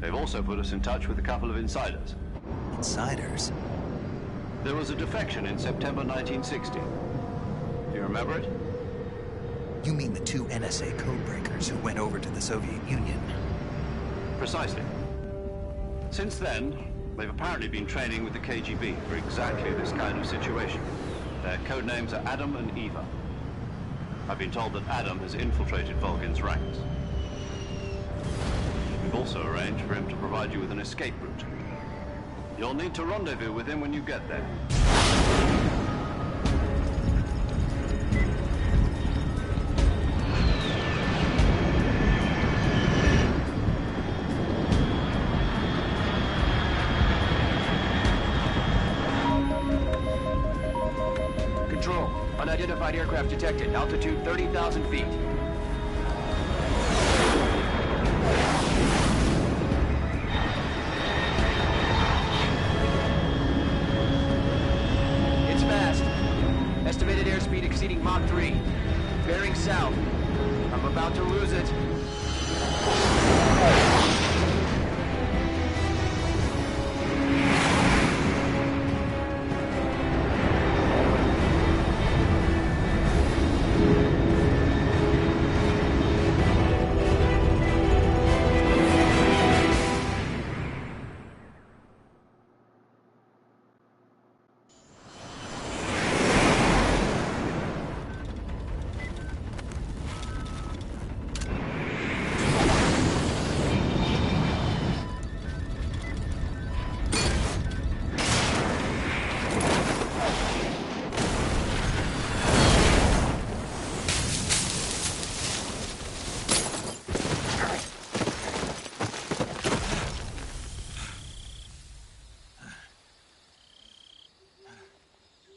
They've also put us in touch with a couple of insiders. Insiders? There was a defection in September 1960. Do you remember it? You mean the 2 NSA codebreakers who went over to the Soviet Union? Precisely. Since then, they've apparently been training with the KGB for exactly this kind of situation. Their code names are Adam and Eva. I've been told that Adam has infiltrated Volgin's ranks. We've also arranged for him to provide you with an escape route. You'll need to rendezvous with him when you get there. Control, unidentified aircraft detected, altitude 30,000 feet. It's fast. Estimated airspeed exceeding Mach 3. Bearing south. I'm about to lose it.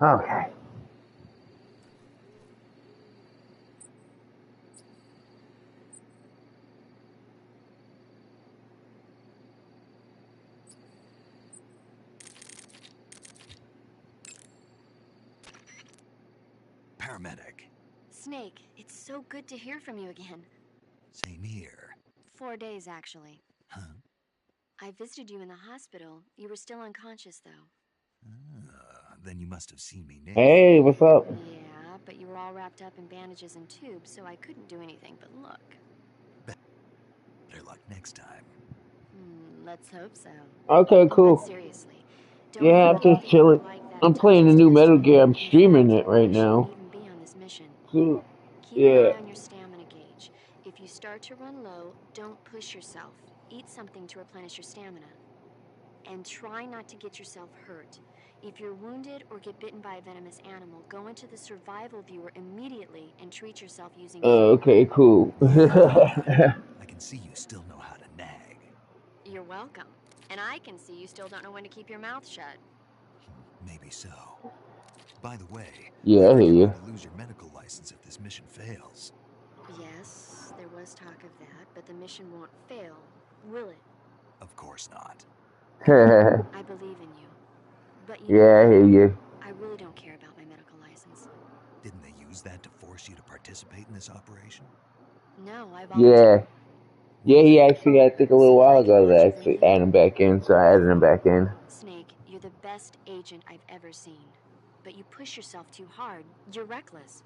Okay. Paramedic. Snake, it's so good to hear from you again. Same here. 4 days, actually. Huh? I visited you in the hospital. You were still unconscious, though. Then you must have seen me naked. Hey, what's up? Yeah, but you were all wrapped up in bandages and tubes, so I couldn't do anything but look. Better luck next time. Let's hope so. Okay, cool. But seriously, Yeah, I'm just chilling. I'm playing the new Metal Gear. I'm streaming it right now. even be on this mission. So, Keep yeah. an eye on your stamina gauge. If you start to run low, don't push yourself. Eat something to replenish your stamina. And try not to get yourself hurt. If you're wounded or get bitten by a venomous animal, go into the survival viewer immediately and treat yourself using Okay, cool. I can see you still know how to nag. You're welcome. And I can see you still don't know when to keep your mouth shut. Maybe so. By the way, Yeah, I hear you. to lose your medical license if this mission fails. Yes, there was talk of that, but the mission won't fail, will it? Of course not. I believe in you. But you Yeah, I hear you. I really don't care about my medical license. Didn't they use that to force you to participate in this operation? No, I Yeah. Yeah, he actually, I think a little while ago, they actually added him back in, so I added him back in. Snake, you're the best agent I've ever seen. But you push yourself too hard. You're reckless.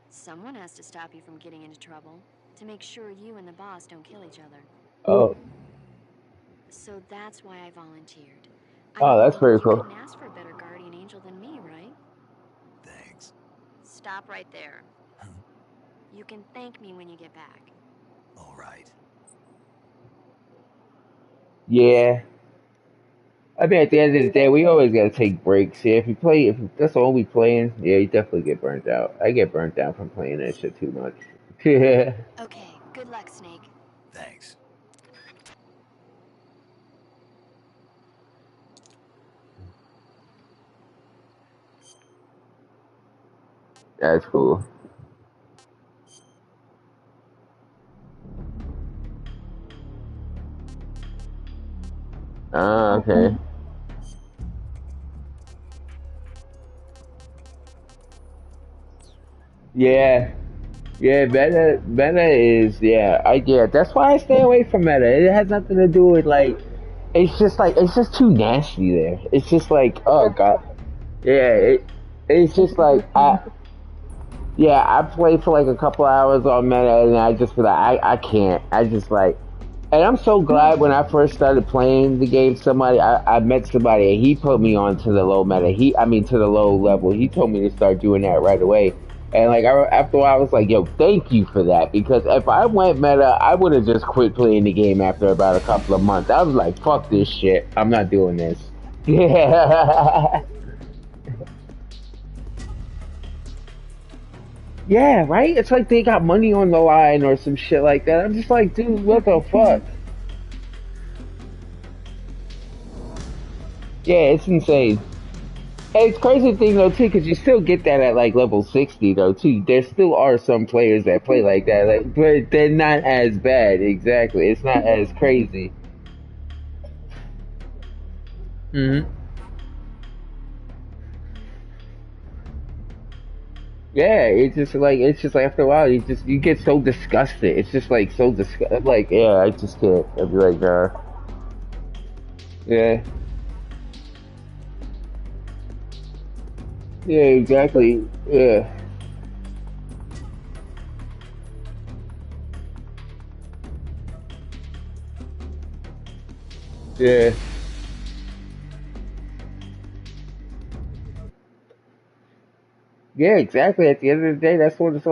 Someone has to stop you from getting into trouble, to make sure you and the boss don't kill each other. Oh. So that's why I volunteered. Oh, that's pretty you cool. couldn't ask for a better guardian angel than me, right? Thanks. Stop right there. You can thank me when you get back. All right. Yeah. I mean, at the end of the day, we always gotta take breaks. Yeah, if that's all we playing, yeah, you definitely get burnt out. I get burnt out from playing that shit too much. Yeah. Okay, good luck, Snake. Thanks. That's cool. Okay. Yeah. Yeah, meta is, yeah, that's why I stay away from meta. It has nothing to do with, like, it's just too nasty there. It's just like, oh god. Yeah, it's just like, I play for like a couple hours on meta and I just feel like, I can't. I just like, and I'm so glad when I first started playing the game, I met somebody and he put me on to the low meta. To the low level. He told me to start doing that right away. And like, after a while, I was like, yo, thank you for that. Because if I went meta, I would have just quit playing the game after about a couple of months. I was like, fuck this shit. I'm not doing this. Yeah. Yeah, right? It's like they got money on the line or some shit like that. I'm just like, dude, what the fuck? Yeah, it's insane. And it's crazy thing though too, because you still get that at like level 60 though too. There still are some players that play like that, like, but they're not as bad. Exactly, it's not as crazy. Hmm. Yeah, it's just like after a while you get so disgusted. It's just like so disgust. Like yeah, I just can't. I'd be like, yeah. Yeah, exactly. Yeah. Yeah. Yeah, exactly. At the end of the day, that's what it's all